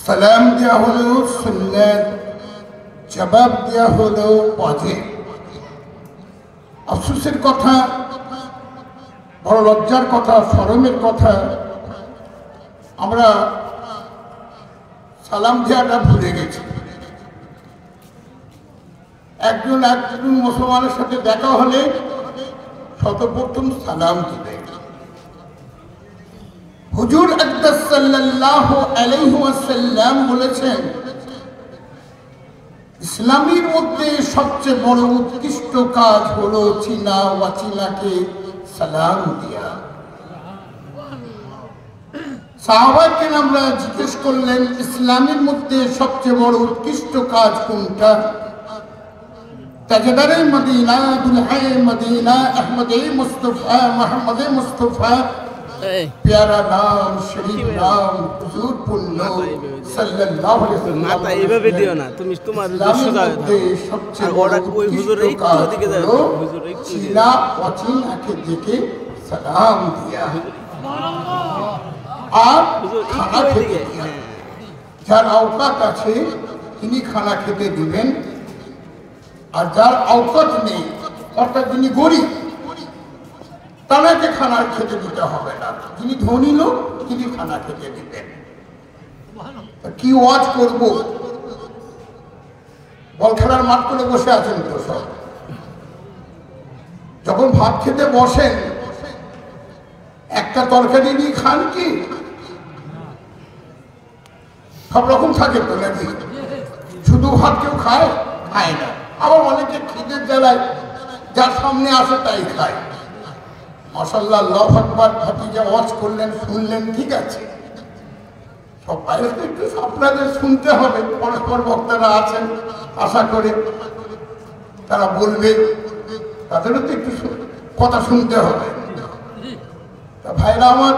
সালাম দেওয়া হলো সুন্নাত, জবাব দেওয়া হলো ওয়াজিব। আফসোসের কথা, বড় লজ্জার কথা, শরমের কথা, আমরা সালাম দেওয়াটা ভুলে গেছি। একজন মুসলমানের সাথে দেখা হলে সর্বপ্রথম সালাম দিবে। হুজুর আকরাম সাল্লাল্লাহু আলাইহি ওয়াসাল্লাম বলেছেন, ইসলামের মধ্যে সবচেয়ে বড় উৎকৃষ্ট কাজ হলো চিনা অচিনাকে সালাম দেয়া। সাহাবায়ে কেরামরা জিজ্ঞেস করলেন, ইসলামের মধ্যে সবচেয়ে বড় উৎকৃষ্ট কাজ কোনটা? তাজদারে মদিনা, দুলহায়ে মদিনা, আহমদে মুস্তাফা, মোহাম্মদে মুস্তাফা, প্যারা নাম, শরীফ নাম, হুজুর পূর্ণ সাল্লাল্লাহু আলাইহি ওয়াসাল্লাম। মাথা এইভাবে দিও না, তুমি তোমার দৃশ্য দাও। আর ওরা ওই হুজুরের একটু দিকে যাও, হুজুরের একটু চিনা অচিনাকে দেখে সালাম দিয়া। আর খানা খেতে দিবেন। যার আওকাত আছে তিনি খানা খেতে দিবেন, আর যার আওকাত নেই, অর্থাৎ যিনি গরিব, তাকে খানা খেতে দিতে হবে না। যিনি ধনী লোক তিনি খানা খেতে দিবেন। কি ওয়াজ করব? বল খেলার মাঠ করে বসে আছেন তো সব। যখন ভাত খেতে বসেন, একটা তরকারি নিয়ে খান কি? সব রকম থাকে তো নাকি? শুধু ভাত কেউ খায়? খায় না। আবার অনেকে খিদের জ্বালায় যার সামনে আসে তাই খায়। মাশাআল্লাহ, আল্লাহু আকবার, ভাতিজা ওয়াজ করলেন, শুনলেন, ঠিক আছে। সব বাইরে একটু আপনাদের শুনতে হবে। পরস্পর বক্তারা আছেন, আশা করে তারা বলবে, তাদেরও তো একটু কথা শুনতে হবে। তা ভাইরা আমার,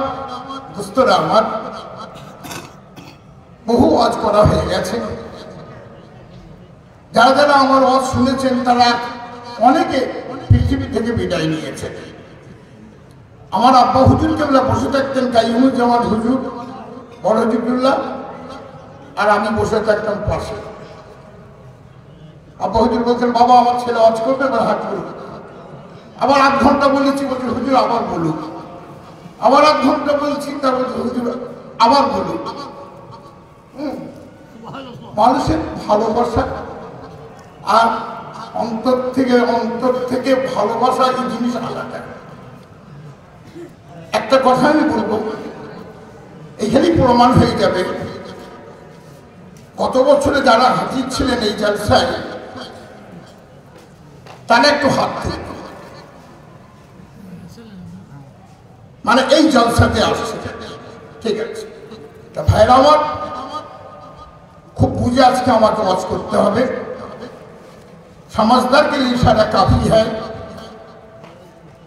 দোস্তরা আমার, বহু ওয়াজ করা হয়ে গেছে। যারা যারা আমার ওয়াজ শুনেছেন তারা অনেকে পৃথিবী থেকে বিদায় নিয়েছেন। আমার আব্বা হুজুর কেবলা বসে থাকতেন, কাইয়ুমুজ্জামান হুজুর, বড় জিবরুল্লাহ, আর আমি বসে থাকতাম পাশে। আব্বা হুজুর বলছেন, বাবা আমার ছেলে ওয়াজ করবে, এবার হাত করবে। আবার 8 ঘন্টা বলেছি, বলছে হুজুর আবার বলুক। আবার 8 ঘন্টা বলছি, তার বলছে হুজুর আবার বলুক। মানুষের ভালোবাসা আর অন্তর থেকে ভালোবাসা, এই জিনিস আলাদা। একটা কথা আমি বলবো, এখানেই প্রমাণ হয়ে যাবে। গত বছরে যারা হাজির ছিলেন এই জলসায়, তারা একটু হাত তুলত, মানে এই জলসাতে আসছে, ঠিক আছে। তা ভাইরা আমার, খুব বুঝে আজকে আমাকে ওয়াজ করতে হবে। समझदार के लिए इशारा काफी है।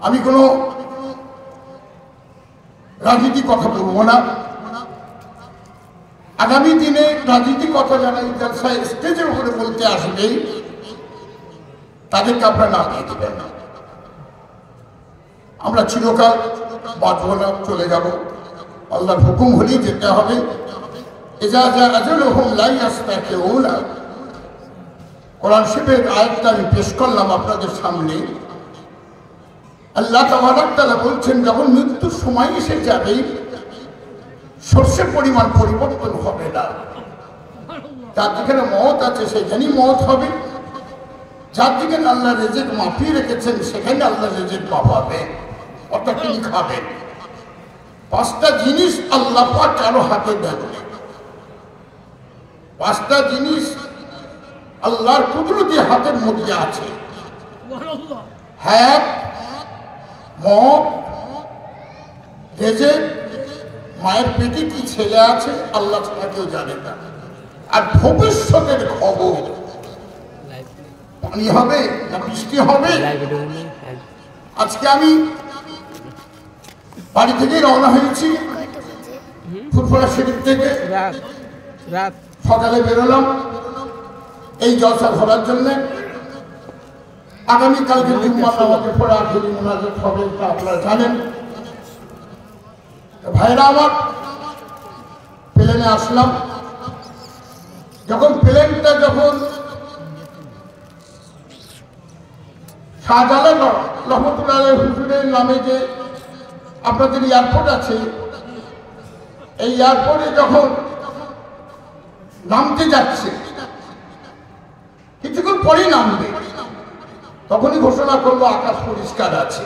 আমি কোনো রাজনীতি কথা বলবো না। আগামী দিনে রাজনীতি কথা যারা এই জলসায় স্টেজের উপরে বলতে আসবে, তাদেরকে আপনারা না দিয়ে দেবেন না। আমরা চিরকাল বাঁচব না, চলে যাব। আল্লাহর হুকুম হলেই যেতে হবে। ইজা জা আজলুহুম লা ইস্তাকিউনা। কোরআন শরীফের আয়াতটা আমি পেশ করলাম আপনাদের সামনে। আল্লাহ তাআলা তাআলা বলছেন, যখন মৃত্যুর সময় এসে যাবে, সর্ষের পরিমাণ পরিবর্তন হবে না। যার যেখানে মওত আছে সেখানেই মওত হবে। যার যেখানে আল্লাহ রিজিক মাপিয়ে রেখেছেন সেখানে আল্লাহ রিজিক মাপাবে, অর্থাৎ তিনি খাবেন। 5টা জিনিস আল্লাহ পাক কারো হাতে দেন। 5টা জিনিস আল্লাহর কুদরতি হাতের মধ্যে আছে। হ্যাঁ, মত, রিজিক, মায়ের পেটে কি ছেলে আছে আল্লাহ ছাড়া কেউ জানে না। আর ভবিষ্যতের খবর, পানি হবে না বৃষ্টি হবে। আজকে আমি বাড়ি থেকেই রওনা হয়েছি, ফুরফুরা শরীফ থেকে সকালে বেরোলাম এই জলসা ধরার জন্য। আগামীকালকে জুম্মার নামাজের পরে আখেরি মুনাজাত হবে, তা আপনারা জানেন। ভাইরা আমার, প্লেনে আসলাম, যখন প্লেনটা যখন শাহজালাল রহমতুল্লাহ হুজুরের নামে যে আপনাদের এয়ারপোর্ট আছে, এই এয়ারপোর্টে যখন নামতে যাচ্ছে, কিছুক্ষণ পরেই নামবে, তখনই ঘোষণা করলো আকাশ পরিষ্কার আছে,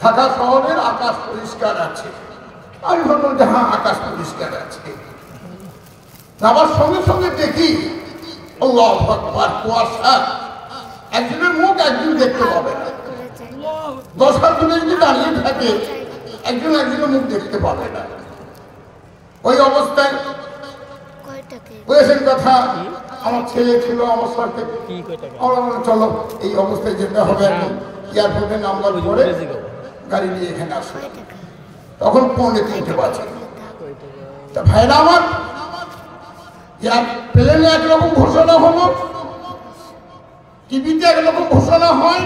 ঢাকা শহরের আকাশ পরিষ্কার আছে। আমি ভাবলাম যে হ্যাঁ, আকাশ পরিষ্কার আছে। নামার সঙ্গে সঙ্গে দেখি আল্লাহু আকবার, কুয়াশা, একজনের মুখ একজন দেখতে পাবে না, 10 জনে যদি দাঁড়িয়ে থাকে একজন একজনের মুখ দেখতে পাবে না। ওই অবস্থায় বলেছেন কথা, আমার ছেলে ছিল আমার সাথে, চলো এই অবস্থায় যেতে হবে, এখন এয়ারপোর্টে নাম্বার পরে গাড়ি নিয়ে এখানে আসো। তখন 2:45 বাজে। তা ভাইরা আমার, প্লেনে একরকম ঘোষণা হলো, টিভিতে একরকম ঘোষণা হয়,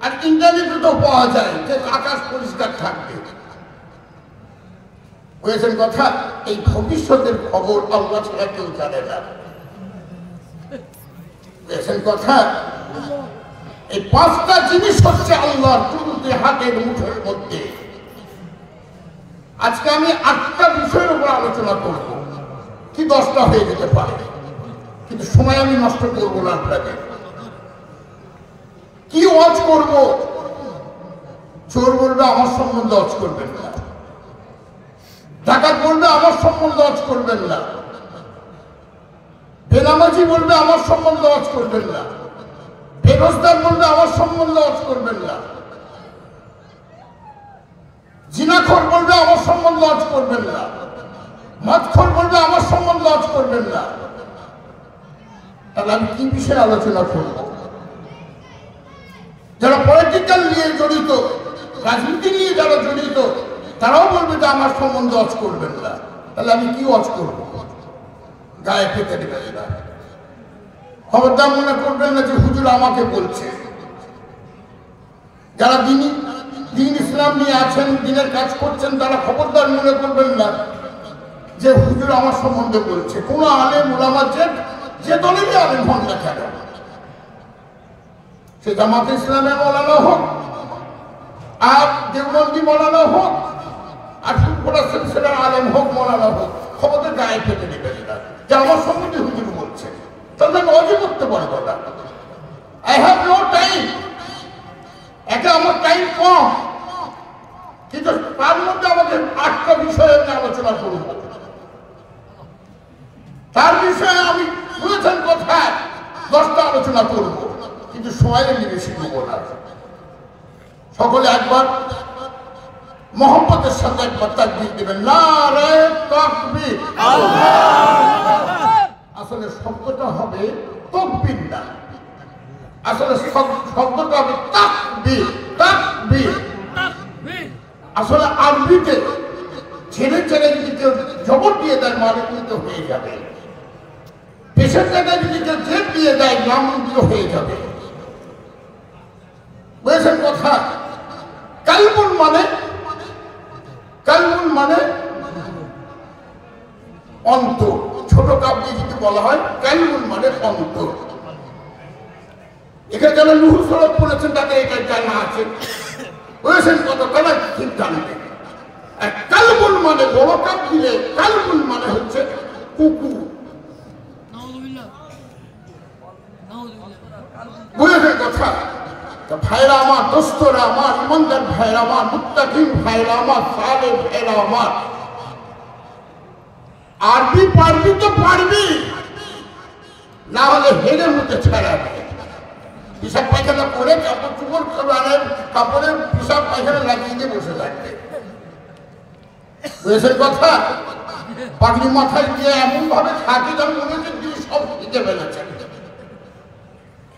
আর ইন্টারনেটে তো পাওয়া যায় যে আকাশ পরিষ্কার থাকবে। বুঝেছেন কথা? এই ভবিষ্যতের খবর আল্লাহ ছাড়া কেউ জানে না। বুঝেছেন কথা? এই 5টা জিনিস হচ্ছে আল্লাহর কুদরতি হাতের মুঠোর মধ্যে। আজকে আমি 8টা বিষয়ের উপর আলোচনা করব, কি 10টা হয়ে যেতে পারে, কিন্তু সময় আমি নষ্ট করব না। আপনাকে কি ওয়াজ করব? চোর বলবে আমার সম্বন্ধে ওয়াজ করবেন না, ডাকাত বলবে আমার সম্বন্ধে ওয়াজ করবেন না, বেনামাজি বলবে আমার সম্বন্ধে ওয়াজ করবেন না, বেরোজগার বলবে আমার সম্বন্ধে ওয়াজ করবেন না, জিনাখোর বলবে আমার সম্বন্ধে ওয়াজ করবেন না, মদখোর বলবে আমার সম্বন্ধে ওয়াজ করবেন না। তাহলে আমি কি বিষয়ে আলোচনা করব? যারা পলিটিক্যাল নিয়ে জড়িত, রাজনীতি নিয়ে যারা জড়িত, তারাও বলবে যে আমার সম্বন্ধে ওয়াজ করবেন না। তাহলে আমি কি ওয়াজ করব? গায়ে পেতে দেবেন না, খবরদার মনে করবেন না যে হুজুর আমাকে বলছে। যারা দিন ইসলাম নিয়ে আছেন, দিনের কাজ করছেন, তারা খবরদার মনে করবেন না যে হুজুর আমার সম্বন্ধে বলছে। কোন আলেম ওলামা যে দলেরই আলেম হন না কেন, সে জামাতে ইসলামে মৌলানা হোক, আর দেওবন্দি মৌলানা হোক, আর ফুটবলার সিলসিলার আলেম হোক, মৌলানা হোক, খবরদার গায়ে পেতে নেবেন না যে আমার সম্বন্ধে হুজুর বলছে। তাহলে আমি অজু করতে পারবো না। আই হ্যাভ নো টাইম, এটা আমার টাইম কম, কিন্তু তার মধ্যে আমাদের 8টা বিষয়ে আমি আলোচনা করব। তার বিষয়ে আমি বুঝেছেন কোথায় 10টা আলোচনা করব, কিন্তু সময়ের বেশি নেব না। সকলে একবার মোহাম্মদের সাথে একবার তাকবীর দেবেন, নারে তাকবীর। আসলে শব্দটা হবে তাকবীর না, আসলে শব্দটা হবে তাকবীর। তাকবীর আসলে আরবিতে ছেড়ে ছেড়ে যদি কেউ জবর দিয়ে দেয় মানে কিন্তু হয়ে যাবে, পেশের জায়গায় যদি কেউ জেদ দিয়ে দেয় নাম হয়ে যাবে। বুঝেছেন কথা? কালবুল মানে অন্তর, ছোট কাব্যে যদি বলা হয় কালবুল মানে অন্তর। এখানে যারা নুহুর সূরা পড়েছেন তাদের এটা জানা আছে। বুঝেছেন কথা? তারা ঠিক জানবে। কালবুল মানে বড় কাপ দিলে কালবুল মানে হচ্ছে কুকুর। বুঝেছেন কথা? ভাইরা আমার, দোস্তরা আমার, ইমানদার ভাইরা আমার, মুত্তাকিন ভাইরা আমার, সালেহ ভাইরা আমার, আরবি পারবি তো পারবি, না হলে হেরে মুখে ছাড়াবে। পিসাব পায়খানা করে কাপড় চুপড় কাপড়ে পিসাব পায়খানা লাগিয়ে দিয়ে বসে থাকবে। বুঝেছেন কথা? পাগড়ি মাথায় দিয়ে এমন ভাবে থাকি যেন মনে হচ্ছে তিনি সব শিখে ফেলেছেন।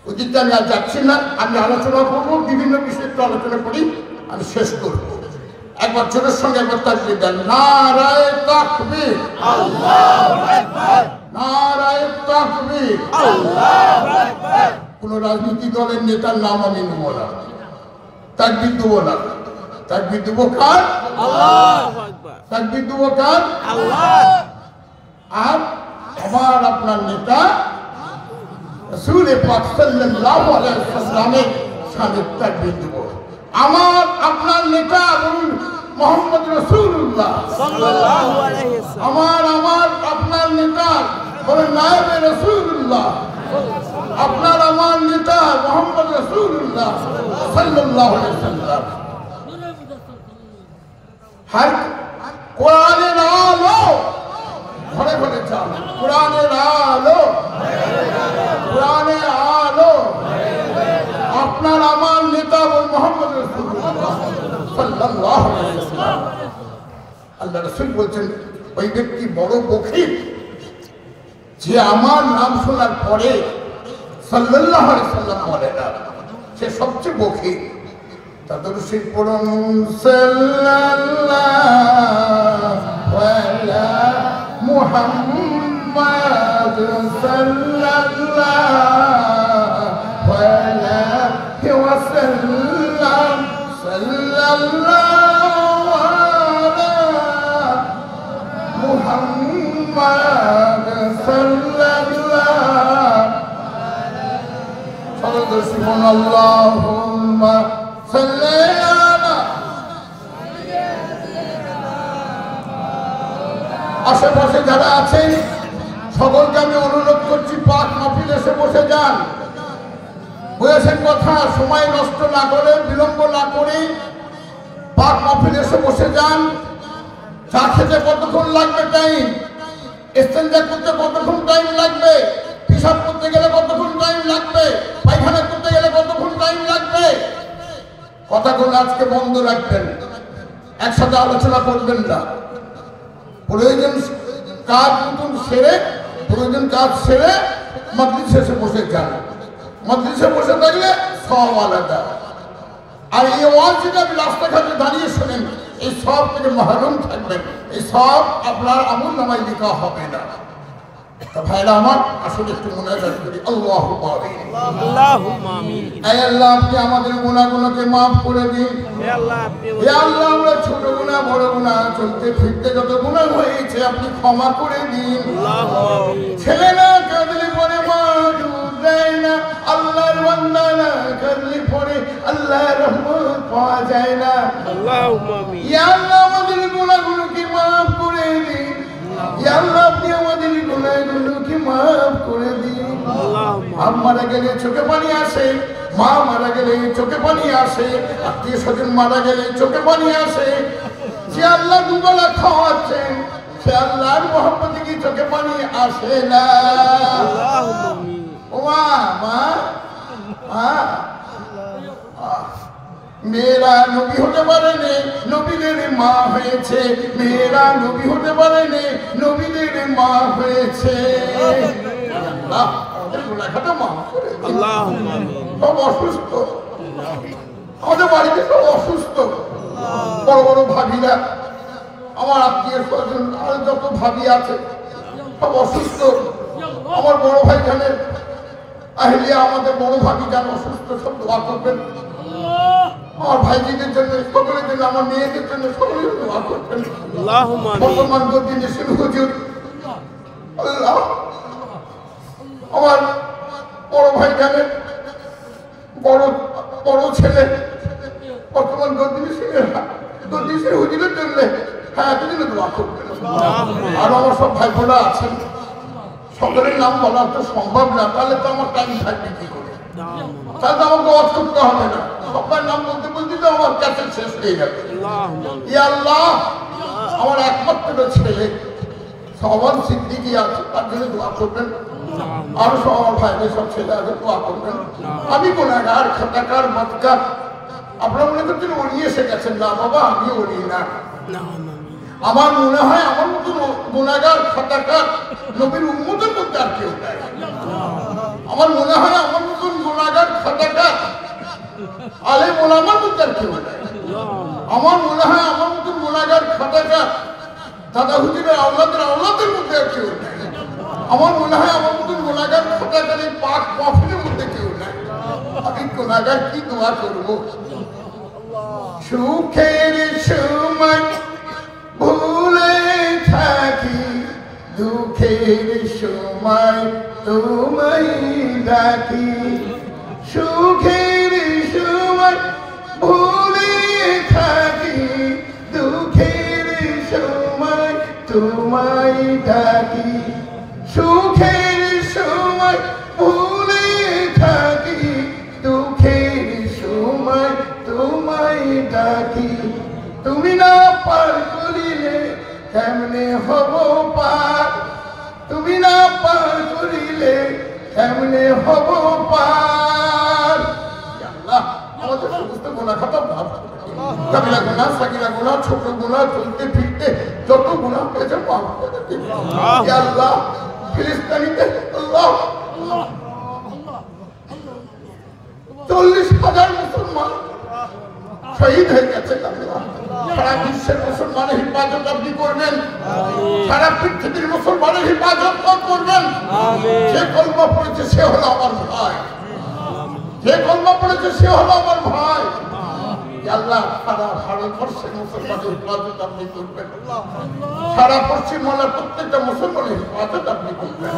ওদিকটা আমি আর যাচ্ছি না, আমি আলোচনা করবো বিভিন্ন বিষয়ে, একটু আলোচনা করি, আমি শেষ করবো। একবার জোরের সঙ্গে একবার তাকবীর দেন, নারায়ে তাকবীর, আল্লাহু আকবার, নারায়ে তাকবীর, আল্লাহু আকবার। কোন রাজনীতি দলের নেতার নাম আমি নেব না, তাকবীর দেবো না। তাকবীর দেবো কার? আল্লাহু আকবার। তাকবীর দেবো কার? আল্লাহ। আর আমার আপনার নেতা রাসূল পাক সাল্লাল্লাহু আলাইহি ওয়াসাল্লামের শানে তাকবীর দেব। আমার আপনার নেতা বলুন মুহাম্মদ রাসূলুল্লাহ সাল্লাল্লাহু আলাইহি ওয়াসাল্লাম। আমার আপনার নেতা বলুন নায়েবে রাসূলুল্লাহ। আপনার আমার নেতা মুহাম্মদ রাসূলুল্লাহ সাল্লাল্লাহু আলাইহি ওয়াসাল্লাম। হর কোরআনের আলো ঘরে ঘরে চাল, কোরআনের আলো, কোরআনের আলো। আপনার আমার নেতা মুহাম্মদ রাসূলুল্লাহ সাল্লাল্লাহু আলাইহি ওয়াসাল্লাম। আল্লাহ রাসূল বলছেন ওই ব্যক্তি বড় বখিল যে আমার নাম শোনার পরে সাল্লাল্লাহু আলাইহি ওয়াসাল্লাম বলে না, সে সবচেয়ে বখিল। তাদের সে পড়ুন সাল্লাল্লাহু আলা মুহাম্মাদ সাল্লাল্লাহু আলাইহি ওয়াসাল্লাম সাল্লাল্লাহু আলা মুহাম্মাদ সাল্লাল্লাহু আল্লাহুম্মা সাল্লি আলা। আশেপাশে যারা আছেন সকলকে আমি অনুরোধ করছি পাক মাহফিল এসে বসে যান। বলেছেন কথা, সময় নষ্ট না করে বিলম্ব না করে পাক মাহফিল এসে বসে যান। চা খেতে কতক্ষণ লাগবে টাইম, ইস্তেঞ্জা করতে কতক্ষণ টাইম লাগবে, পেশাব করতে গেলে কতক্ষণ টাইম লাগবে, পায়খানা করতে গেলে কতক্ষণ টাইম লাগবে, কথাগুলো আজকে বন্ধ রাখবেন, একসাথে আলোচনা করবেন না। প্রয়োজন কাজ নতুন সেরে, প্রয়োজন কাজ সেরে মজলিসে এসে বসে যান। মজলিসে বসে থাকলে সব আলাদা। আর এই ওয়াজ যেটা আপনি রাস্তাঘাটে দাঁড়িয়ে শোনেন, এই সব থেকে মাহরুম থাকবেন, এই সব আপনার আমল নামায় লেখা হবে না। ভাইরা আমার আসলে একটু মুনাজাত করি। আল্লাহুম্মা আমিন। আল্লাহুম্মা আমিন। হে আল্লাহ আপনি আমাদের গুনাহগুলোকে maaf করে দিন। হে আল্লাহ আপনি হে আল্লাহ আমরা ছোট গুনাহ বড় গুনাহ চলতে ফিরতে যত গুনাহ হয়েছে আপনি ক্ষমা করে দিন। আল্লাহুম্মা আমিন। ছেলে না কাঁদলে পরে মা দুধ দেয় না, আল্লাহর বান্দা না কাঁদলে পরে আল্লাহর রহমত পাওয়া যায় না। আল্লাহুম্মা আমিন। ইয়া আল্লাহ আমাদের গুনাহগুলোকে maaf করে দিন। ইয়া আল্লাহ আপনি আমাদের গুনাহগুলোকে maaf করে দিন। বাপ মারা গেলে চোখে পানি আসে, মা মারা গেলে চোখে পানি আসে, আত্মীয় স্বজন মারা গেলে চোখে পানি আসে। সে আল্লাহ দুবেলা খাওয়াচ্ছেন, সে আল্লাহর মহব্বতে কি চোখে পানি আসে না? আল্লাহুম্মা আমিন। ও মা, মা, মেয়েরা নবী হতে পারেনি, নবীদের মা হয়েছে। মেয়েরা নবী হতে পারেনি, নবীদের মা হয়েছে। আল্লাহ আল্লাহুম্মা আমিন। সব অসুস্থ, আমাদের বাড়িতে সব অসুস্থ। বড় বড় ভাবিরা, আমার আত্মীয় স্বজন আর যত ভাবি আছে সব অসুস্থ। আমার বড় ভাই জানেন, আহিলিয়া আমাদের বড় ভাবি যান অসুস্থ, সব দোয়া করবেন। আমার ভাইজিদের জন্য, সকলের জন্য, আমার মেয়েদের জন্য সকলের জন্য দোয়া করবেন। আল্লাহুম্মা আমিন। বর্তমান গদিনে শুরু হুজুর, আল্লাহ আমার বড় ভাই জানেন, বড় ছেলে বর্তমান গদিনে হুজুরের জন্য হ্যাঁ এতদিনে দোয়া করবেন। আর আমার সব ভাই বোনা আছেন, সকলের নাম বলা তো সম্ভব না, তাহলে তো আমার টাইম থাকবে কি করে? তাহলে তো আমাকে ওয়াজ করতে হবে না, সবার নাম বলতে বলতে তো আমার কাছে শেষ হয়ে যাবে। ইয়া আল্লাহ আমার একমাত্র ছেলে সবার সিদ্দিকি আছে, তার জন্য দোয়া করবেন। আরো সব আমার ভাইদের সব ছেলে আছে, দোয়া করবেন। আমি গুনাহগার, খাতাকার, বদকার। আপনারা মনে করছেন উনি এসে গেছেন, না বাবা আমি উনি না। আমার মনে হয় আমার মতন গুনাহগার, খাতাকার নবীর উম্মতের মধ্যে আর কেউ নাই। আমার মনে হয় আমার মতন গুনাহগার, খাতাকার আলেম ওলামার মধ্যে আর কেউ নাই। আমার মনে হয় আমার মতন গুনাহগার, খাতাকার দাদা হুজুরের আওলাদের মধ্যে আর কেউ নাই। আমার মনে হয় আমার মতন গুনাহগার, খাতাকার এই পাক মাহফিলের মধ্যে কেউ নাই। আমি গুনাহগার কি দোয়া করবো? সুখের সময় ভুলে থাকি, দুঃখে দুঃখের সময় তোমায় ডাকি, সুখের সময় ভুলে থাকি, দুঃখের সময় তোমায় ডাকি, সুখের সময় ভুলে থাকি, দুঃখের সময় তোমায় ডাকি। তুমি না পার করিলে কেমনে হব পার, তুমি না পার করিলে কেমনে হব পার। আল্লাহ আমাদের সমস্ত গুনাহ খাতা মাফ করে দিন। কাবিরা গুনাহ, সাগীরা গুনাহ, ছোট গুনাহ, চলতে ফিরতে যত গুনাহ হয়েছে মাফ করে দিন। ইয়া আল্লাহ ফিলিস্তিনিতে আল্লাহ 40,000 মুসলমান শহীদ হয়ে গেছে। সারা বিশ্বের মুসলমানের হিফাজত আপনি করবেন, সারা পৃথিবীর মুসলমানের হিফাজত করবেন। যে কলমা পড়েছে সে হলো আমার ভাই, যে কলমা পড়েছে সে হলো আমার ভাই। আল্লাহ সারা ভারতবর্ষের মুসলমানের হিফাজত আপনি করবেন, সারা পশ্চিমবাংলার প্রত্যেকটা মুসলমানের হিফাজত আপনি করবেন।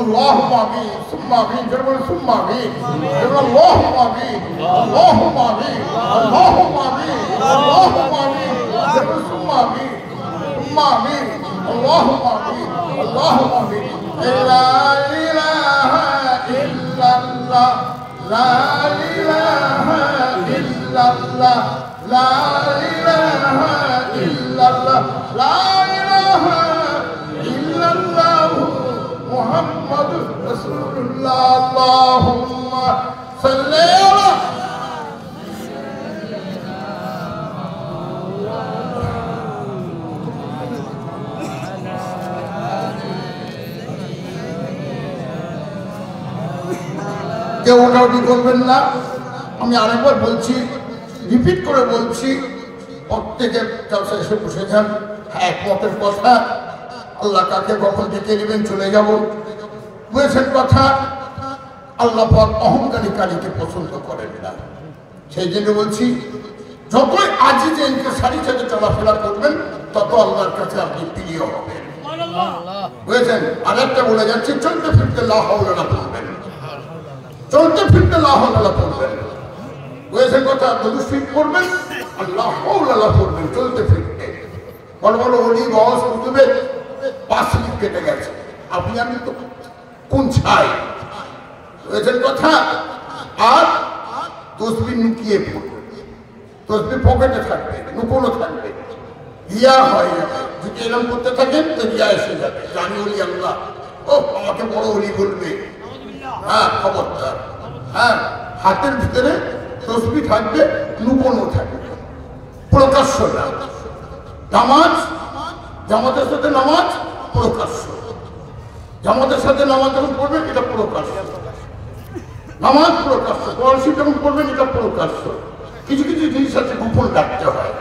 আল্লাহুম্মা আমিন, সুম্মা আমিন, জোরে সুম্মা আমিন, আল্লাহুম্মা আমিন, আল্লাহুম্মা আমিন, আল্লাহুম্মা আমিন, আল্লাহুম্মা আমিন, জোরে সুম্মা আমিন, সুম্মা আমিন, আল্লাহুম্মা আমিন, আল্লাহুম্মা আমিন। লা ইলাহা ইল্লাল্লাহ, লা ইলাহা ইল্লাল্লাহ, লা ইলাহা ইল্লাল্লাহ, লা ইলাহা ইল্লাল্লাহ, মুহাম্মাদুর রাসূলুল্লাহ। আল্লাহুম্মা সাল্লি আলা কেউ ওটাউটি করবেন না। আমি আরেকবার বলছি, রিপিট করে বলছি, প্রত্যেকে কাছে এসে বসে যান। একমতের কথা, আল্লাহ কাকে কখন ডেকে নেবেন চলে যাব, বুঝেছেন কথা। আল্লাহ পাক অহংকারী কারীকে পছন্দ করেন না। সেই জন্য বলছি, যতই আজিজে ইনকিসারীর সাথে চলাফেরা করবেন তত আল্লাহর কাছে আপনি প্রিয় হবেন, বুঝেছেন। আরেকটা বলে যাচ্ছি, চলতে ফিরতে লা হাওলা ওয়ালা পড়বেন, চলতে ফিরতে লা হাওলা ওয়ালা পড়বেন, বুঝেছেন কথা। দরুদ শরীফ পড়বেন, আল্লাহ হাওলা ওয়ালা পড়বেন চলতে ফিরতে। বড় বড় ওলি গস কুতুবে পাঁচ লিখ কেটে গেছে, আপনি আমি তো কোন ছাই, বুঝেছেন কথা। আর তসবিহ নুকিয়ে পড়বেন, তসবিহ পকেটে থাকবে, নুকোনো থাকবে, রিয়া হয়ে যাবে। যদি এরকম করতে থাকেন তো রিয়া এসে যাবে, জানি ওলি আল্লাহ, ও আমাকে বড় ওলি বলবে। হ্যাঁ খবরদার। হ্যাঁ, হাতের ভিতরে তসবিহ থাকবে, লুকোনো থাকবে, প্রকাশ্য না। নামাজ, জামাতের সাথে নামাজ প্রকাশ্য, জামাতের সাথে নামাজ যখন পড়বেন এটা প্রকাশ্য, নামাজ প্রকাশ্য, কোরআন শরীফ যখন পড়বেন এটা প্রকাশ্য। কিছু কিছু জিনিস আছে গোপন রাখতে হয়,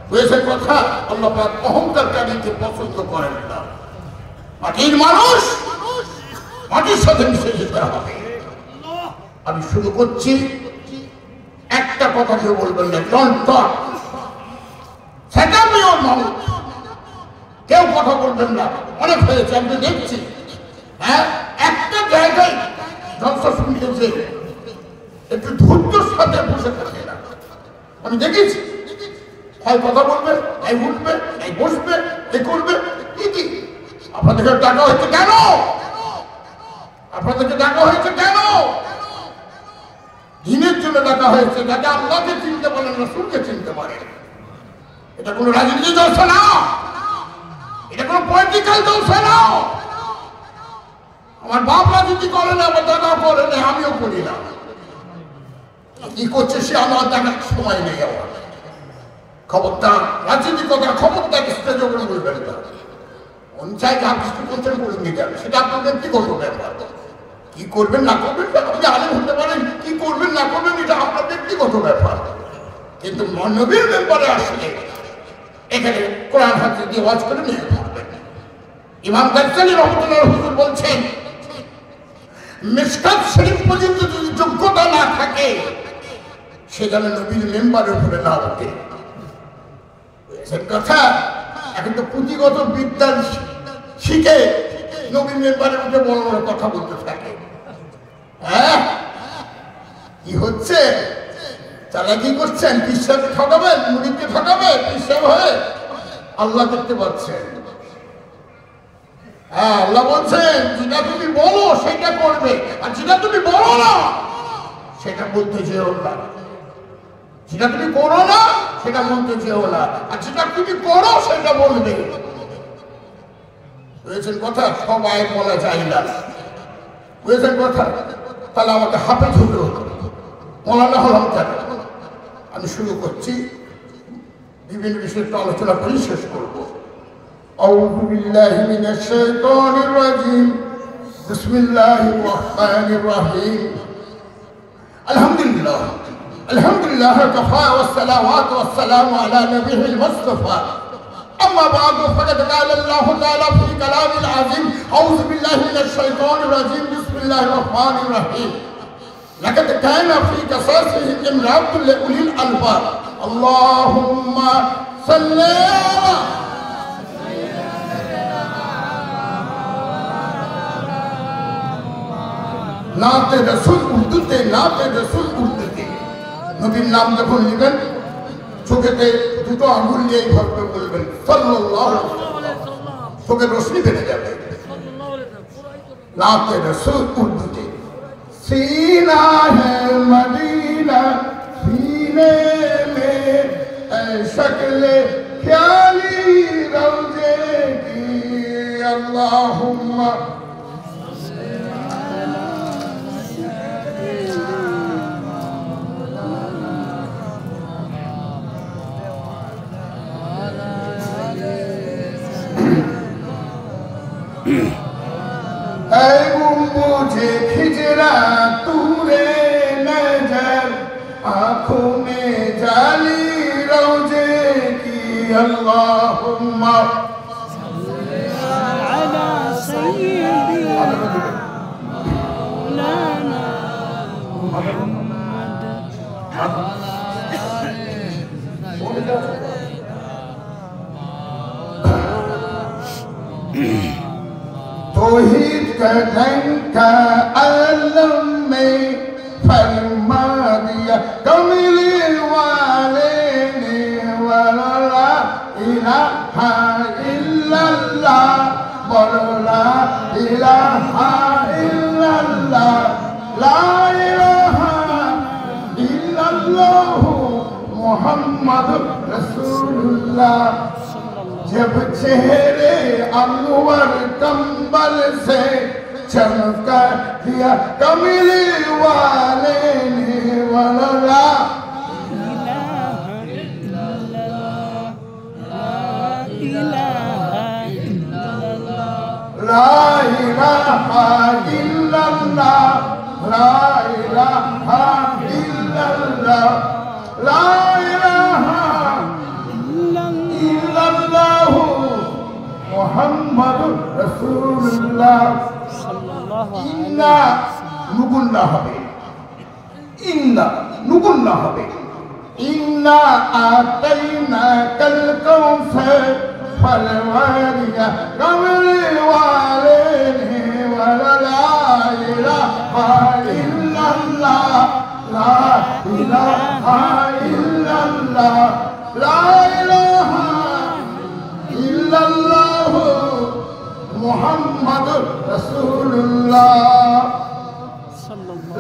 বুঝেছেন কথা। আল্লাহ পাক অহংকারকারীকে পছন্দ করেন না। মাটির মানুষ, মাটির সাথে মিশে যেতে হবে। আমি শুরু করছি, একটা কথা কেউ বলবেন না, ডোন্ট টক, সেটা মেয়র মানুষ, কেউ কথা বলবেন না। অনেক হয়েছে, আমি দেখছি। হ্যাঁ, একটা জায়গায় জলসা শুনতেছে, একটু ধৈর্যের সাথে বসে থাকে না। আমি দেখেছি, হয় কথা বলবে, এই উঠবে, এই বসবে, এই করবে। কি আপনাদেরকে ডাকা হয়েছে কেন? আপনাদেরকে ডাকা হয়েছে কেন? দিনের জন্য ডাকা হয়েছে, যাতে আল্লাহকে চিনতে পারেন, রাসূলকে চিনতে পারেন। এটা কোনো রাজনীতি জলসা না, এটা কোনো পলিটিক্যাল জলসা না। আমার বাপ রাজনীতি করে না, আমার দাদা করে না, আমিও করি না। কি করছে সে আমার দেখার সময় নেই আমার। খবরদার রাজনীতি কথা, খবরদার স্টেজে করে বলবেন না। পঞ্চায়েত যা কিছু করছেন করে নিয়ে যাবে, সেটা আপনার ব্যক্তিগত ব্যাপার। কি করবেন না করবেন আপনি আলেম হতে পারেন, কি করবেন না করবেন এটা আপনার ব্যক্তিগত ব্যাপার। কিন্তু নবীর ব্যাপারে আসলে এখানে কোরআন হাদিস দিয়ে ওয়াজ করে নিয়ে থাকবেন। ইমাম গাজ্জালী রহমাতুল্লাহ হুজুর বলছেন, মিশকাত শরীফ পর্যন্ত যদি যোগ্যতা না থাকে সে যেন নবীর মেম্বারের উপরে না ওঠে। কথা এখন তো পুঁথিগত বিদ্যা শিখে নবী মেম্বারের মধ্যে বড় বড় কথা বলতে থাকে। হ্যাঁ, কি হচ্ছে? তারা কি করছেন? বিশ্বাসকে ঠকাবেন, মুরিদকে ঠকাবেন, বিশ্বাস হয়ে আল্লাহ দেখতে পাচ্ছেন। হ্যাঁ, আল্লাহ বলছেন যেটা তুমি বলো সেটা করবে, আর যেটা তুমি বলো না সেটা বলতে যেও না। যেটা তুমি করো না সেটা বলতে যেও না, আর যেটা তুমি করো সেটা বলবে। বুঝেছেন কথা? সবাই বলা যায় না। বুঝেছেন কথা? তাহলে আমাকে হাফেজ হতে হতো, মৌলানা হলাম কেন? আমি শুরু করছি, বিভিন্ন বিষয়ে একটু আলোচনা করে শেষ করবো। أعوذ بالله من الشيطان الرجيم بسم الله الرحمن الرحيم الحمد لله الحمد لله كفى والصلوات والسلام على نبيه المصطفى أما بعد فقد قال الله تعالى في كلام العظيم أعوذ بالله من الشيطان الرجيم بسم الله الرحمن الرحيم لقد كان في قصصهم عبرة لأولي الألباب اللهم صل নাতে রসুল উর্দুতে, নাতে রসুল উর্দুতে। নবীর নাম যখন নেবেন চোখেতে দুটো আঙুল নিয়ে এইভাবে বলবেন সাল্লাল্লাহু আলাইহি ওয়াসাল্লাম, চোখের রশ্মি বেড়ে যাবে। নাতে রসুল উর্দুতে। सीना है मदीना सीने में शक्ल ख्याली रोजे की अल्लाहुम्मा मुझे खिजरा तूरे नजर आँखों में जाली रोजे की अल्लाहुम्मा अला सय्यिदना मौलाना मुहम्मद तौहीद का डंका अलम में फरमा दिया कमली वाले ने वला इलाहा इल्लल्लाह वला इलाहा इल्लल्लाह ला इलाहा इल्लल्लाह मुहम्मद रसूलुल्लाह। जब चेहरे अनवर कंबल से चमका दिया कमली वाले ने वला ला इलाहा इल्लल्लाह ला इलाहा इल्लल्लाह ला इलाहा इल्लल्लाहु मुहम्मदुर रासूलुल्लाह साल्लाल्लाहु अलैहि वसल्लम। नुगुन्ना হবে, ইন্না নুগুন্না হবে। ইন্না আতাইনা কাল কাউসার ফলওয়ারিয়া কমলি ওয়ালে নে ওয়ালা ইলাহা ইল্লাল্লাহ লা ইলাহা ইল্লাল্লাহ লা ইলাহা ইল্লাল্লাহ মুহাম্মাদুর রাসূলুল্লাহ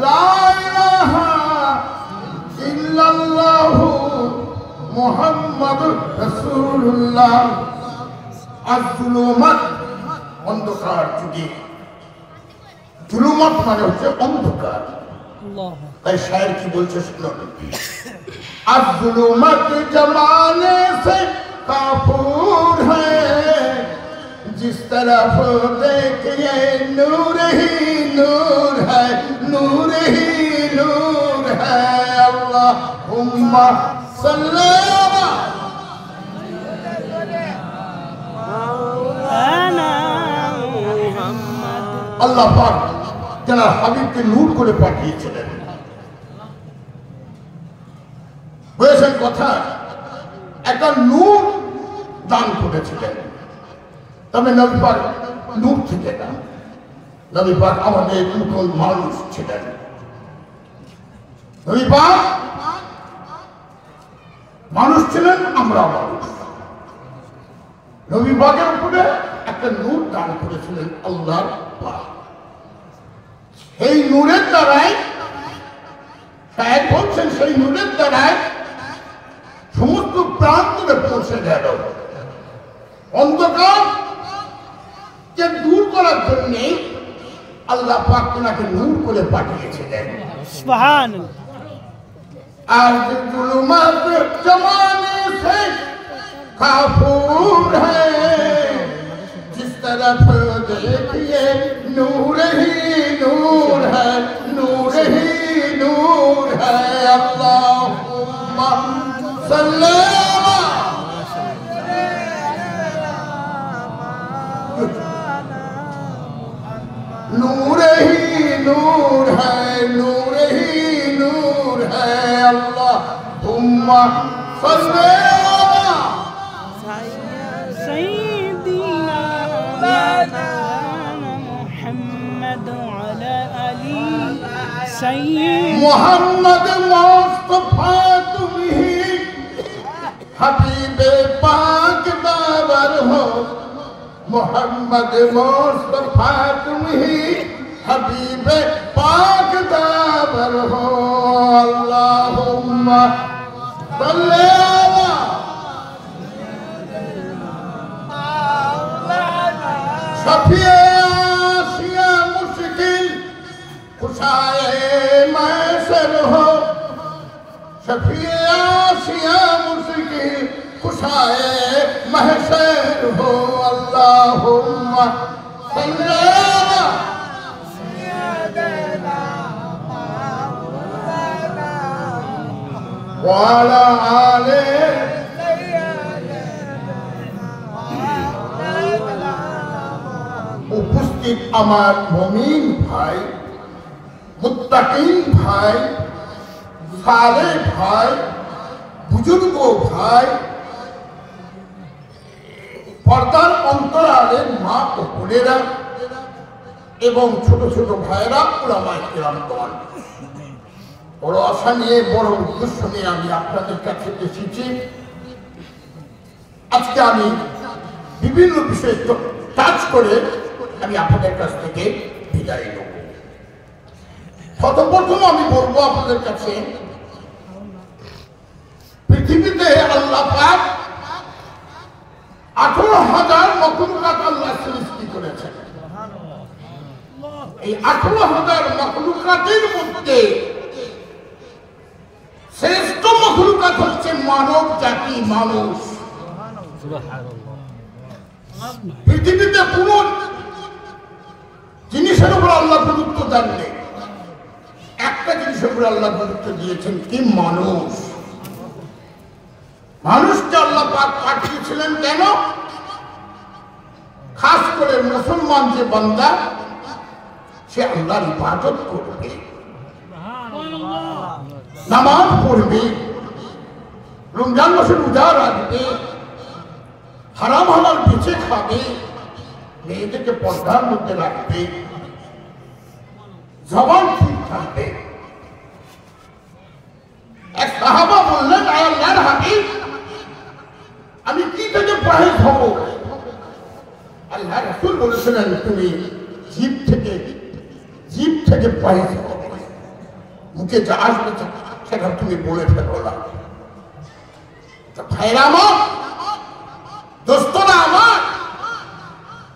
লা ইলাহা ইল্লাল্লাহ মুহাম্মাদুর রাসূলুল্লাহ। আজ-জুলুমাত অন্ধকার যুগে, জুলুমাত মানে হচ্ছে অন্ধকার। তাই শায়ের কি বলছে শুনুন। आज-जुलूमत जमाने से काफूर है जिस तरफ देखिए नूर ही नूर है नूर ही नूर है अल्लाहुम्मा सल्ली अला मुहम्मद। अल्लाह पाक तेनार হাবিবকে নূর করে পাঠিয়েছিলেন। বুঝেছেন কথা? একটা নূর দান করেছিলেন। তবে নবী পাক নূর থেকে না। নবী পাক আমাদের নতুন মানুষ ছিলেন। নবী পাক মানুষ ছিলেন, আমরা মানুষ। নবী পাকের উপরে একটা নূর দান করেছিলেন আল্লাহর পাক। সেই নূরের দ্বারাই সাহেব বলছেন, সেই নূরের দ্বারাই সমস্ত প্রান্তরে পৌঁছে গেল। অন্ধকার কে দূর করার জন্য আল্লাহ পাক ওনাকে নূর করে পাঠিয়েছিলেন। সুবহানাল্লাহ। आज जुल्मत जमाने से काफूर है, जिस तरफ देखिए नूर ही नूर है, नूर ही नूर है। अल्लाहुम्मा सल्ली नूर ही नूर है, नूर ही नूर है। अल्लाहुम्मा सल्ली सय्यिदना मुहम्मद अला अली सय्यिद मोहम्मद मुस्तफा तुम ही हबीबे पाक बाबर हो। मोहम्मद मुस्तफा तुम ही हबीबे पाक दाबर हो। अल्लाहुम्मा सल्ली शफीए आसिया मुश्किल कुशाए महशर हो। शफीए आसिया मुश्किल कुशाए महशर हो। अल्लाहुम्मा सल्ली वाला आले उपस्थित আমার মুমিন ভাই, মুত্তাকিন ভাই, সালে ভাই, বুজুর্গ ভাই, পর্দার অন্তরালে মা ও বোনেরা এবং ছোট ছোট ভাইরা, উলামায়ে কিরামগণ, বড় আশা নিয়ে, বড় উদ্দেশ্য নিয়ে আমি আপনাদের কাছে এসেছি। আজকে আমি বিভিন্ন বিষয়ে টাচ করে আমি আপনাদের কাছ থেকে বিদায় নেব। সর্বপ্রথম আমি বলবো আপনাদের কাছে, পৃথিবীতে আল্লাহ পাক 18,000 মখলুকাত আল্লাহ সৃষ্টি করেছেন। এই 18,000 মখলুকাতের মধ্যে শ্রেষ্ঠ মখলুকাত হচ্ছে মানব জাতি, মানুষ। পৃথিবীতে কোন জিনিসের উপর আল্লাহ গুরুত্ব দেননি, একটা জিনিসের উপর আল্লাহ গুরুত্ব দিয়েছেন, কি? মানুষ। মানুষকে আল্লাহ পাক পাঠিয়েছিলেন কেন? খাস করে মুসলমান যে বান্দা, সে আল্লাহর ইবাদত করবে, নামাজ পড়বে, রমজান মাসে রোজা রাখবে, হারাম হালাল বেঁচে খাবে, মেয়েদেরকে পর্দার মধ্যে রাখবে, জবান ঠিক থাকবে। এক সাহাবা বললেন, আল্লাহর হাবিব, আমি কি থেকে পরহেজ হব? আল্লাহ রাসূল বলেছিলেন, তুমি জিভ থেকে পরহেজ হবে, মুখে যা আসবে সেটা তুমি বলে ফেলো না। ভাইরা আমার, দোস্তরা আমার,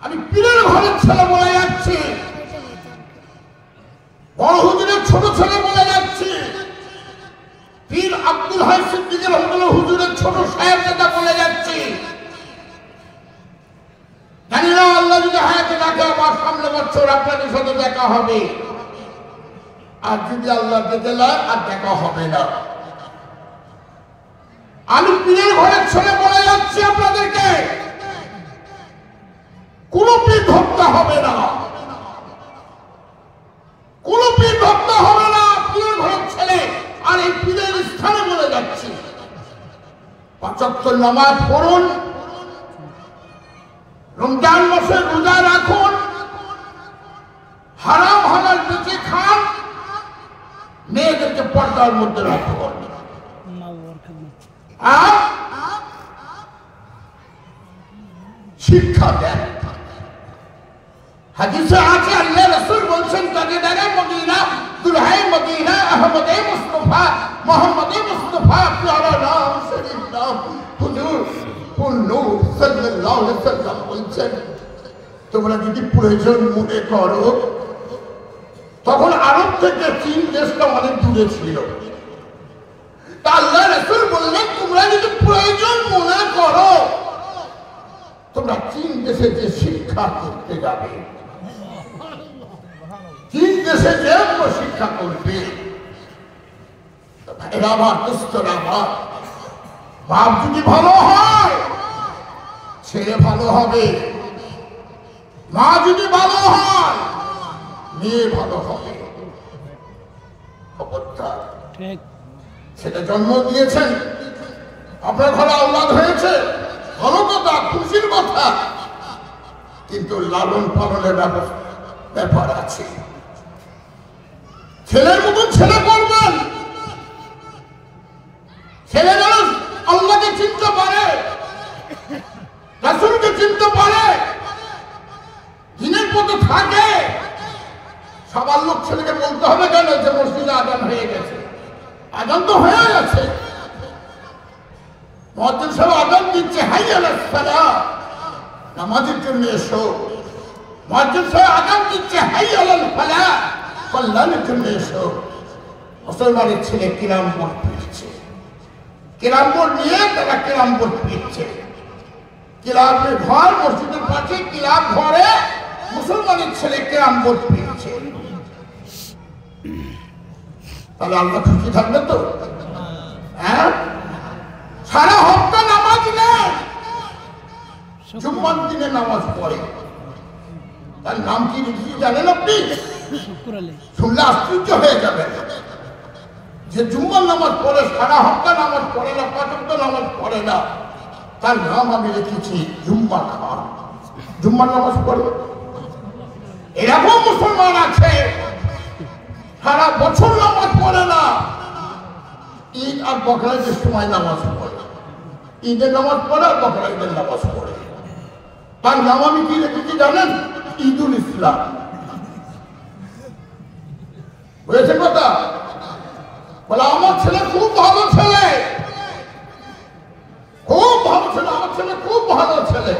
আমি পীরের ঘরের ছেলে বলে যাচ্ছি, বড় হুজুরের ছোট ছেলে বলে যাচ্ছি, পীর আব্দুল হাই সিদ্দিকের হুজুরের ছোট সাহেবজাদা বলে যাচ্ছি। জানি না আল্লাহ যদি হায়াতে রাখে, আমার সামনে বছর আপনাদের সাথে দেখা হবে, আর যদি আল্লাহ দেখে না, আর দেখা হবে না। আমি পীরের ঘরের ছেলে বলে যাচ্ছি আপনাদেরকে, কোন পীর ধরতে হবে না, কোন পীর ধরতে হবে না, পীরের ঘরের ছেলে। আর এই পীরের স্থানে বলে যাচ্ছি, 5 ওয়াক্ত নামাজ পড়ুন, রমজান মাসে রোজা রাখুন, খানার মধ্যে রাখবেন। منور خدمة আর শিক্ষা দেন। হাদিসে আছে আল্লাহ রাসূল বলছেন তাজদারে মদিনা দুলহায়ে মদিনা আহমদে মুস্তাফা মুহাম্মদে মুস্তাফা প্যারা নাম শরীফ নাম হুজুর নূর সাল্লাল্লাহু আলাইহি ওয়াসাল্লাম বলছেন তোমরা যদি প্রয়োজন মনে করো, তখন আরব থেকে চীন দেশটা অনেক দূরে ছিল, তা আল্লাহ রাসূল বললেন তোমরা যদি প্রয়োজন মনে করো তোমরা চীন দেশে যে শিক্ষা করতে যাবে, চীন দেশে যে শিক্ষা করবে। আমার দুস্থরা আমার বাপ যদি ভালো হয় ছেলে ভালো হবে, মা যদি ভালো হয় মেয়ে ভালো হবে। খবরদার, ठीक সেটা জন্ম দিয়েছেন, আপনার ঘরে আওলাদ হয়েছে, ভালো কথা, খুশির কথা, কিন্তু লালন পালনের ব্যাপার আছে। ছেলের মতন ছেলে করবেন, ছেলে যেন আল্লাহকে চিনতে পারে, রাসূলকে চিনতে পারে, দিনের পথে থাকে। সবার লোক ছেলেকে বলতে হবে কেন যে মসজিদে আজান হয়ে গেছে? আজান তো হয়ে গেছে, মুয়াজ্জিন সাহেব আজান দিচ্ছে, হাইয়া আলাস সালাহ, নামাজের জন্য এসো। মুয়াজ্জিন সাহেব আজান দিচ্ছে, হাইয়া আলাল ফালাহ, কল্যাণের জন্য এসো। মুসলমানের ছেলে কিরাম বোর্ড ফিরছে, কিরাম বোর্ড নিয়ে তারা কিরাম বোর্ড ফিরছে। কিরামের ঘর মসজিদের পাশে, কিরাম ঘরে মুসলমানের ছেলে কিরাম বোর্ড ফিরছে। তাহলে আল্লাহ খুশি থাকবে তো? হ্যাঁ, সারা হপ্তা নামাজ নেই, জুম্মার দিনে নামাজ পড়ে। তার নাম কি রেখেছি জানেন আপনি? शुक्र अली শুনলে আশ্চর্য হয়ে যাবে যে জুম্মার নামাজ পড়ে, সারা হপ্তা নামাজ পড়ে না, 5 ওয়াক্ত নামাজ পড়ে না, তার নাম আমি রেখেছি জুম্মা খান। জুম্মার নামাজ পড়ে। এরকম মুসলমান আছে সারা বছর নামাজ পড়ে না, ঈদ আর বকরা ঈদের সময় নামাজ পড়ে, ঈদের নামাজ পড়ে আর বকরা ঈদের নামাজ পড়ে। তার নাম আমি কি রেখেছি জানেন? ঈদুল ইসলাম। বুঝেছেন কথা? বলে আমার ছেলে খুব ভালো ছেলে, খুব ভালো ছেলে, আমার ছেলে খুব ভালো ছেলে,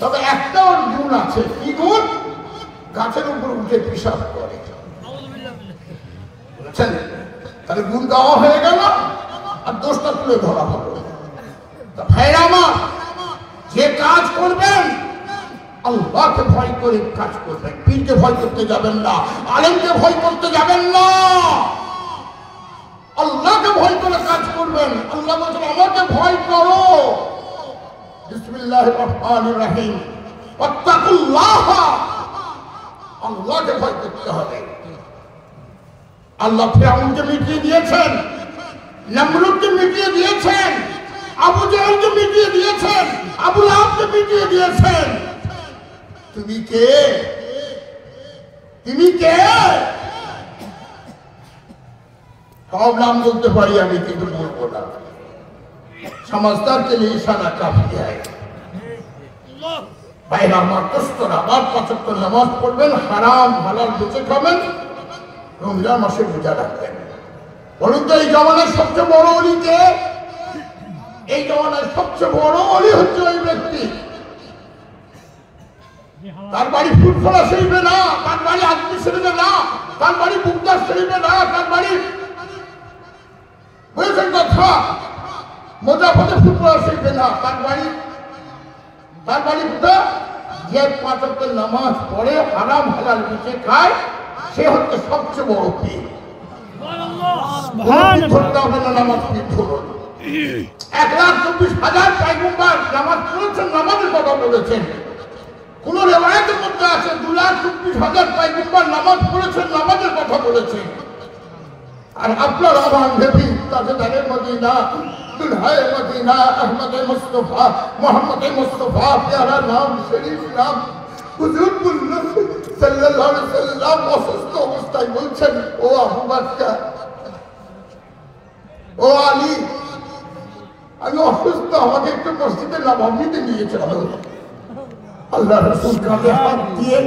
তবে একটা ওর গুণ আছে। কি গুণ? গাছের উপর উঠে পেশাব করে। বুঝেছেন? তাহলে গুণ গাওয়া হয়ে গেল আর দোষটা তুলে ধরা হলো। ভাইরা আমার, যে কাজ করবেন আল্লাহকে ভয় করে কাজ করবেন, পীরকে ভয় করতে যাবেন না, আলেমকে ভয় করতে যাবেন না, আল্লাহকে ভয় করে কাজ করবেন। আল্লাহ বলেন আমাকে ভয় করো। বিসমিল্লাহির রহমানির রহিম, ওয়াত্তাকুল্লাহ, আল্লাহকে ভয় করতে হবে। আল্লাহ ফিরআউনকে মিটিয়ে দিয়েছেন, নমরুদকে মিটিয়ে দিয়েছেন, আবু জাহেলকে মিটিয়ে দিয়েছেন, আবু লাহাবকে মিটিয়ে দিয়েছেন। তুমি কে? তুমি কে? সব নাম বলতে পারি আমি, কিন্তু বলবো না। समझदार के लिए इशारा काफी है। বাইরে আমার দোস্তরা, আবার 5 ওয়াক্ত নামাজ পড়বেন, হারাম হালাল বেঁচে খাবেন, রমজান মাসে রোজা রাখবেন। বলুন তো এই জমানার সবচেয়ে বড় অলি কে? এই জমানার সবচেয়ে বড় অলি হচ্ছে ওই ব্যক্তি, তার বাড়ি ফুটফলা শরীফে না, তার বাড়ি আজমি শরীফে না, তার বাড়ি বুকদার শরীফে না, তার বাড়ি বুঝেছেন কথা মোজাফরে ফুটফলা শরীফে না, তার বাড়ি কোথা? যে 5 ওয়াক্ত নামাজ পড়ে, হারাম হালাল বেঁচে খায়, সে হচ্ছে সবচেয়ে বড় পীর। নামাজ পীর ধরুন 1,24,000 পয়গম্বর নামাজ পড়েছেন, নামাজের কথা বলেছেন। কোন রেওয়ায়েতের মধ্যে আছে 2,24,000 পয়গম্বর নামাজ পড়েছেন, নামাজের কথা বলেছেন। আর আপনার আমার নবী তাজদারে মদিনা দুলহায়ে মদিনা আহমদে মুস্তাফা মুহাম্মদে মুস্তাফা প্যারা নাম শরীফ নাম হুজুর সাল্লাল্লাহু আলাইহি ওয়াসাল্লাম অসুস্থ অবস্থায় বলছেন, ও আবু বকর ও আলী, আমি অসুস্থ, আমাকে একটু মসজিদে নববীতে নিয়ে চলো। আল্লাহ রাসূল কাঁধে হাত দিয়ে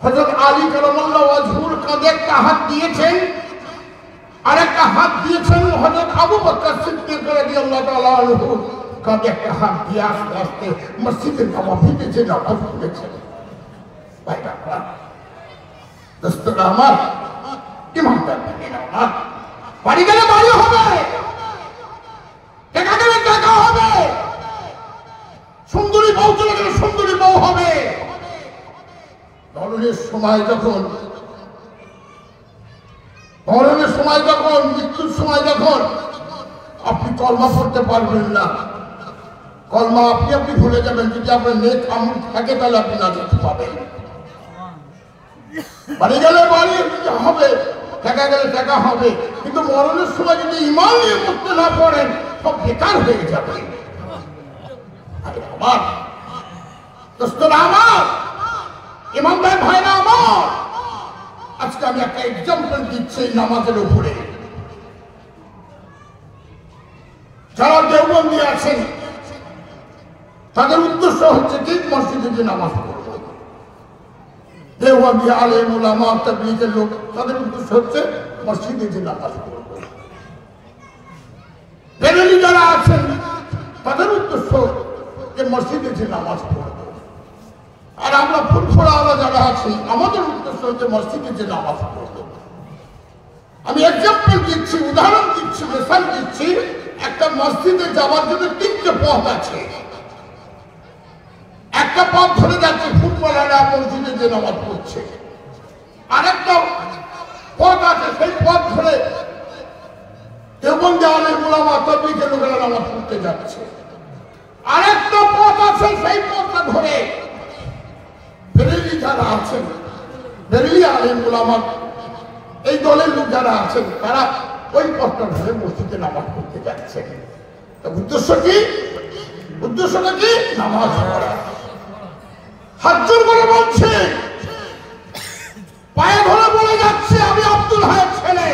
হযরত আলী কারামাল্লাহু ওয়াজহুর কাঁধে একটা হাত দিয়েছেন, আর একটা হাত দিয়েছেন হযরত আবু বকর সিদ্দিক রাদিয়াল্লাহু তাআলা আনহু কাঁধে একটা হাত দিয়ে আস্তে আস্তে মসজিদে নববীতে যে নামাজ পড়েছেন। ভাইরা দোস্তরা আমার, ইমানদার ভাইরা, বাড়ি গেলে বাড়ি হবে, টাকা গেলে টাকা হবে, সুন্দরী বউ চলে গেলে সুন্দরী বউ হবে। মরণের সময় যখন মৃত্যুর সময় যখন আপনি কলমা পড়তে পারবেন না, কলমা আপনি ভুলে যাবেন। যদি আপনার নেক আমল থাকে তাহলে আপনি নাজাত পাবেন। বাড়ি গেলে বাড়ি হবে, টাকা গেলে টাকা হবে, কিন্তু মরণের সময় যদি ঈমান নিয়ে মরতে না পারেন সব বেকার হয়ে যাবে। আমার দোস্তরা আমার, ইমানদার ভাইরা আমার, আজকে আমি একটা এক্সাম্পল দিচ্ছি নামাজের উপরে। যারা দেওবন্দি আছেন তাদের উদ্দেশ্য হচ্ছে কি মসজিদে যে নামাজ পড়বো। দেওবন্দি আলেম ওলামা তাবলীগের লোক, তাদের উদ্দেশ্য হচ্ছে মসজিদে যে নামাজ পড়বো। বেরেলি যারা আছেন তাদের উদ্দেশ্য যে মসজিদে যে নামাজ পড়বো। আর আমরা ফুরফুরাওয়ালা যারা আছি আমাদের উদ্দেশ্য হচ্ছে মসজিদে যে নামাজ পড়বো। আমি এক্সাম্পল দিচ্ছি, উদাহরণ দিচ্ছি, মিসাল দিচ্ছি। একটা মসজিদে যাওয়ার জন্য তিনটে পথ আছে। একটা পথ ধরে যাচ্ছে ফুটবলাররা মসজিদে যে নামাজ পড়ছে, আর একটা পথ আছে সেই পথ ধরে দেওবন্দি আলেম ওলামা তাবলীগের লোকেরা নামাজ পড়তে যাচ্ছে। আরেকটা পথ আছে সেই পথটা ধরে বেরেলি যারা আছেন, বেরেলি আলেম ওলামা এই দলের লোক যারা আছেন, তারা ওই পথটা ধরে মসজিদে নামাজ পড়তে যাচ্ছে। উদ্দেশ্যটা কি? নামাজ পড়া। হাজ্জুর করে বলছে, পায়ে ধরে বলে যাচ্ছে, আমি আব্দুল হায়ের ছেলে,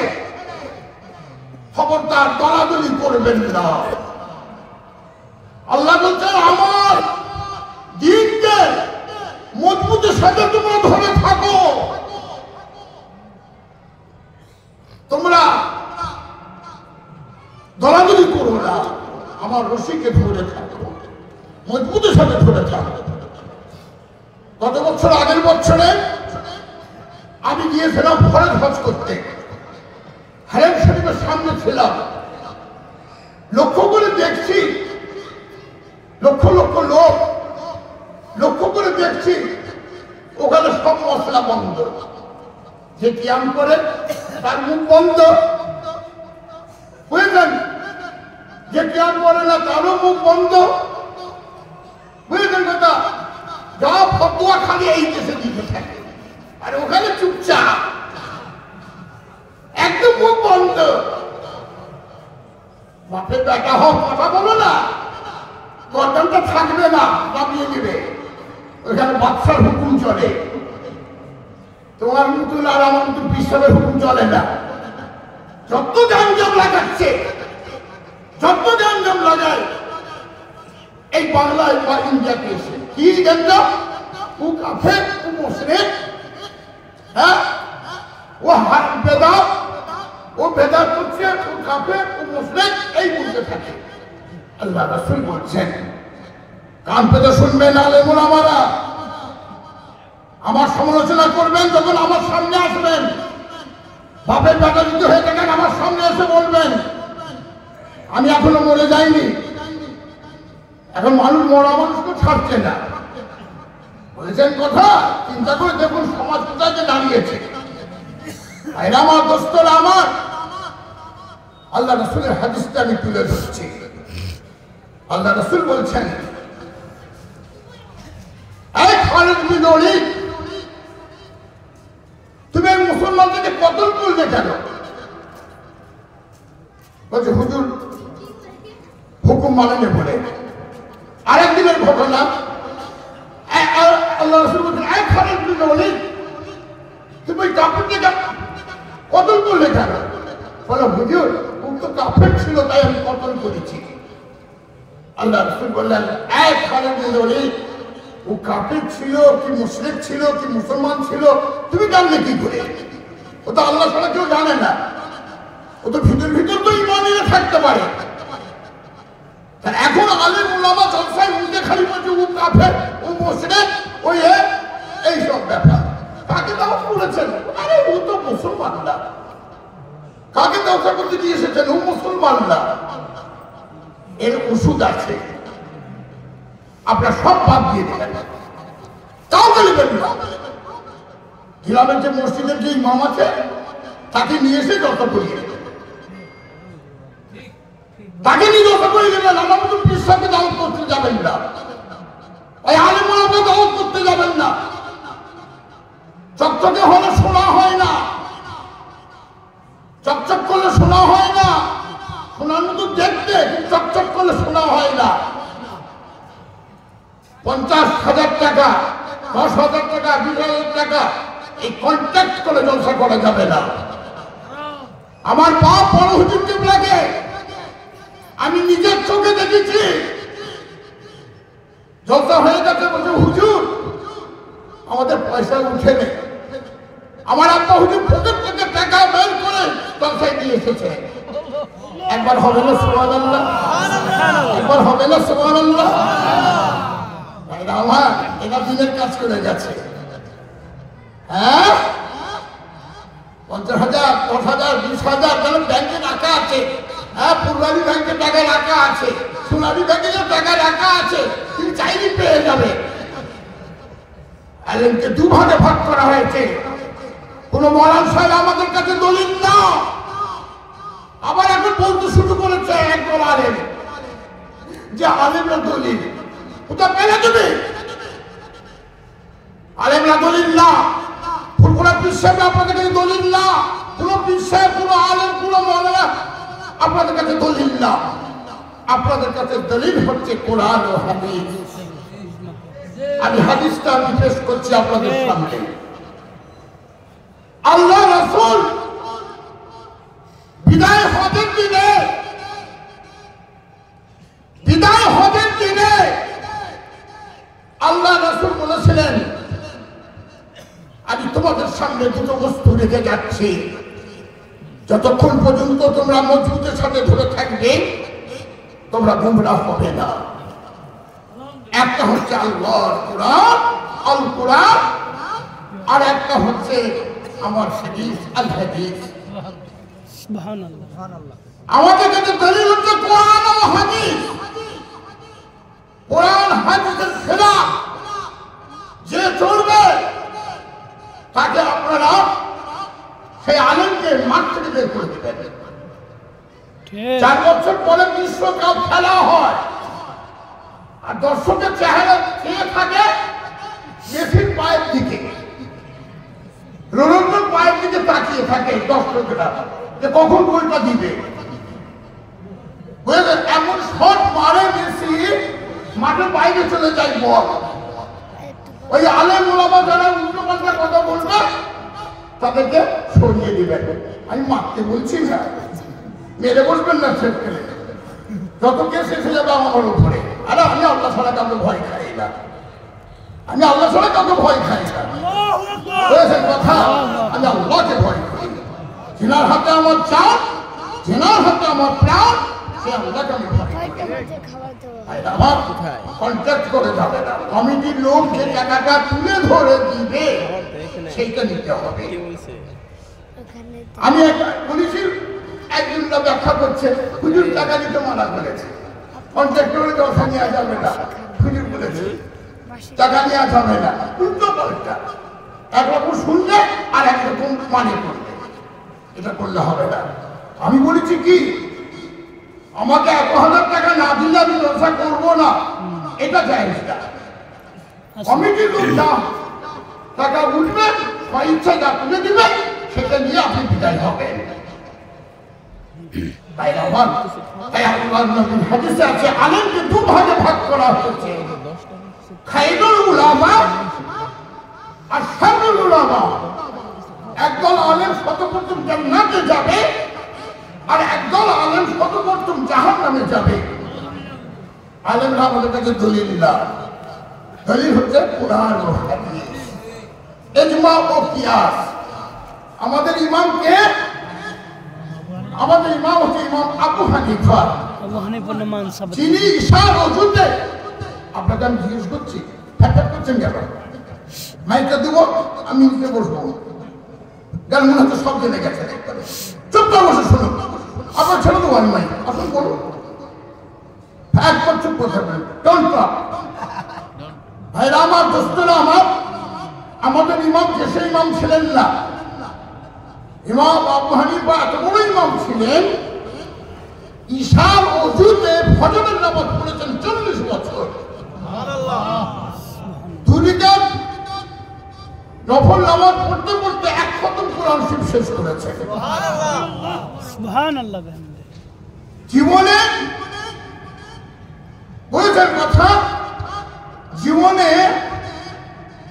খবরদার দলাদলি করবেন না। আল্লাহ বলছেন আমার দ্বীনকে মজবুতের সাথে তোমরা ধরে থাকো, তোমরা দলাদলি করো না, আমার রশিকে ধরে থাকো, মজবুতের সাথে ধরে থাকো। গত বছর আগের বছরে আমি গিয়েছিলাম ফরজ হজ করতে, হারেম শরীফের সামনে ছিলাম, লক্ষ্য করে দেখছি লক্ষ লক্ষ লোক, লক্ষ্য করে দেখছি ওখানে সব মশলা বন্ধ। যে কিয়াম করে তার মুখ বন্ধ, বুঝলেন? যে কিয়াম করে না তারও মুখ বন্ধ, বুঝলেন কথা? যা ফতোয়া খালি এই দেশে দিতে থাকে, আর ওখানে চুপচাপ একদম মুখ বন্ধ। বাপের বেটা হোক, কথা বলো না, গর্দানটা থাকবে না, দাবিয়ে দিবে। ওখানে বাদশার হুকুম চলে, তোমার মতন আর আমার মতন বিশ্বের হুকুম চলে না। যত জানজাম লাগাচ্ছে, যত জানজাম লাগায় এই বাংলায় বা ইন্ডিয়াতে এসে, কি জানজাম? ও কাফের, ও মুশরিক, হ্যাঁ, ও বেদাত, ও বেদাত করছে, ও কাফের, ও মুশরিক, এই বলতে থাকে। আল্লাহ রাসূল বলছেন, কান পেতে শুনবেন আলেম ওলামারা, আমার সমালোচনা করবেন যখন আমার সামনে আসবেন। বাপের বেটা যদি হয়ে থাকেন আমার সামনে এসে বলবেন। আমি এখনো মরে যাইনি, এখন মানুষ মরা মানুষকে ছাড়ছে না, বলেছেন কথা। চিন্তা করে দেখুন সমাজ কোথায় দাঁড়িয়েছে। ভাইরা আমার, দোস্তরা আমার, আল্লাহ রাসূলের হাদিসটা আমি তুলে ধরছি। আল্লাহ রাসূল বলছেন, এই খালিদ বিন ওলীদ, তুমি মুসলমানদেরকে কতল করলে কেন? বলছে হুজুর হুকুম মানেনি বলে। আরেকদিনের ঘটনা, আল্লাহ রাসূল বলছেন, এই খালিদ বিন ওলীদ, তুমি কাপড়কে কতল করলে কেন? বলো হুজুর ও কাফের ছিল তাই আমি কতল করেছি। আল্লাহ রাসূল বললেন, এক খালিদ বিন ওয়ালিদ, ও কাফের ছিল কি মুশরিক ছিল কি মুসলমান ছিল তুমি জানলে কি করে? ও তো আল্লাহ ছাড়া কেউ জানে না, ও তো ভিতর ভিতর তো ঈমান নিয়ে থাকতে পারে। এখন আলেম উলামা জলসায় উঠে খালি বলছে ও কাফের ও মুশরিক ও এইসব ব্যাপার। কাকে দাওয়াত করেছেন? আরে ও তো মুসলমান না। কাকে দাওয়াত করতে দিয়ে এসেছেন? ও মুসলমান না। এর ওষুধ আছে, আপনার সব বাদ দিয়ে দেবেন, তাও বলবেন না। গ্রামের যে মসজিদের যে ইমাম আছে তাকে নিয়ে এসে দরকার করিয়ে দেবেন, তাকে নিয়ে দরকার করিয়ে দেবেন। আমার মতো বিশ্বাসকে দাওয়াত করতে যাবেন না, ওই আলেম ওলামাকে দাওয়াত করতে যাবেন না। চকচকে হলে শোনা হয় না, চকচক করলে শোনা হয় না। শোনার মতো দেখতে, চকচক করলে শোনা হয় না। 50,000 টাকা, 10,000 টাকা, 20,000 টাকা এই কন্ট্যাক্ট করে জলসা করা যাবে না। আমার বাপ বড় হুজুর কিবলাকে আমি নিজের চোখে দেখেছি, জলসা হয়ে গেছে বলছে হুজুর আমাদের পয়সা উঠে নেই। আমার আব্বা হুজুর পকেট থেকে টাকা বের করে জলসায় দিয়ে এসেছে। একবার হবে না সুবহানাল্লাহ? একবার হবে না সুবহানাল্লাহ? আমার এটা দিনের কাজ করে গেছে। হ্যাঁ, 50,000, 10,000, 20,000 যেন ব্যাংকে রাখা আছে। হ্যাঁ, পূর্বালী ব্যাংকে টাকা রাখা আছে, সোনালী ব্যাংকে টাকা রাখা আছে, তুমি চাইলে পেয়ে যাবে। আলেমকে দুভাগে ভাগ করা হয়েছে। কোন মৌলানা সাহেব আমাদের কাছে দলিল না, আবার এখন বলতে শুরু করেছে একদল আলেম যে আলেমরা দলিল। কোথা পেলে তুমি? আলেমরা দলিল না। ফুলপুরা পীর সাহেব আপনাদের কাছে দলিল না। কোন পীর সাহেব, কোন আলেম, কোন মৌলানা আপনাদের কাছে দলিল না। আপনাদের কাছে দলিল হচ্ছে কোরআন ও হাদিস। আমি হাদিসটা পেশ করছি আপনাদের সামনে। আল্লাহ রাসূল বিদায় হজের দিনে আল্লাহ রাসূল বলেছিলেন, আমি তোমাদের সামনে দুটো বস্তু রেখে যাচ্ছি, যতক্ষণ পর্যন্ত তোমরা মজবুতের সাথে ধরে থাকবে তোমরা গুমরাহ হবে না। একটা হচ্ছে আল্লাহর কোরআন, আল কোরআন, আর একটা হচ্ছে আমার হাদিস, আল হাদিস। সুবহানাল্লাহ। আমাদের কাছে দলিল হচ্ছে কোরআন ও হাদিস। কোরআন হাদিসের খেলাফ যে চলবে তাকে আপনারা সেই আলেমকে মাঠ থেকে বের করে দেবেন। 4 বছর পরে বিশ্বকাপ খেলা হয় আর দর্শকের চেহারা চেয়ে থাকে মেসির পায়ের দিকে, রোনাল্ডোর পায়ের দিকে তাকিয়ে থাকে দর্শকরা যে কখন গোলটা দিবে। এমন শট মারে মেসি, মাঠের বাইরে চলে যায় বল। ওই আলেম ওলামা যারা উল্টো পাল্টা কথা বলবে তাদেরকে সরিয়ে দিবেন। আমি মারতে বলছি না, মেরে বসবেন না শেষ খেলে, যত কেস এসে যাবে আমার উপরে। আরে আমি আল্লাহ ছাড়া কাউকে ভয় খাই না, আমি আল্লাহ ছাড়া কাউকে ভয় খাই না। কথা, আমি আল্লাহকে ভয় করি। যেনার হাতে আমার চান, যেনার হাতে আমার প্রাণ, সে আল্লাহকে আমি ভয় করি। আমার কন্ট্যাক্ট করে যাবে না। কমিটির লোক যে টাকাটা তুলে ধরে দিবে সেইটা নিতে হবে। আমি পুলিশের একজনটা ব্যাখ্যা করছে, হুজুর টাকা দিতে মানা করেছে, কন্ট্যাক্ট করে দশা নেওয়া যাবে না। হুজুর বলেছে টাকা নেওয়া যাবে না, উল্টো পাল্টা একরকম শুনলে আর একরকম মানে করবে, এটা করলে হবে না। আমি বলেছি কি, আমাকে 1,000 টাকা না দিলে আমি ব্যবসা করবো না, এটা জায়েজ না। কমিটির লোক যা টাকা উঠবে ইচ্ছা যা তুলে দিবে সেটা নিয়ে আপনি বিদায় হবেন। তাই আমার তাই আল্লাহর নবীর হাদিসে আছে আলেমকে দুভাগে ভাগ করা হয়েছে, খায়রুল উলামা আর শাররুল উলামা। একদল আলেম শতপ্রথম জান্নাতে যাবে আর একদল আলেম সর্বপ্রথম জাহান্নামে যাবে। আলেমরা আমাদের কাছে দলিল না, দলিল হচ্ছে কোরআন ও হাদিস, ইজমা ও কিয়াস। আমাদের ইমাম কে? আমাদের ইমাম হচ্ছে ইমাম আবু হানিফা। আবু হানিফার নাম সাবাত। যিনি ঈশার ওজুতে, আপনাকে আমি জিজ্ঞেস করছি ফ্যাট করছেন কেন? মাইকটা দেবো, আমি নিচে বসবো, গান মনে হচ্ছে সব জেনে গেছে। চুপ করে বসে শুনুন, আপনার ছেলে দেবো আমি মাইক, আসুন বলুন। একবার চুপ করে থাকবেন, ডোন্ট টক। ভাইরা আমার, দোস্তরা আমার, আমাদের ইমাম যে সেই ইমাম ছিলেন না। ইমাম আবু হানিফা এত বড় ইমাম ছিলেন, ঈশার ওযুতে ফজরের নামাজ পড়েছেন 40 বছর। দুনিকার নফল নামাজ পড়তে পড়তে এক খতম কোরআন শরীফ শেষ করেছে। সুবহানাল্লাহ। জীবনে বলেছেন কথা, জীবনে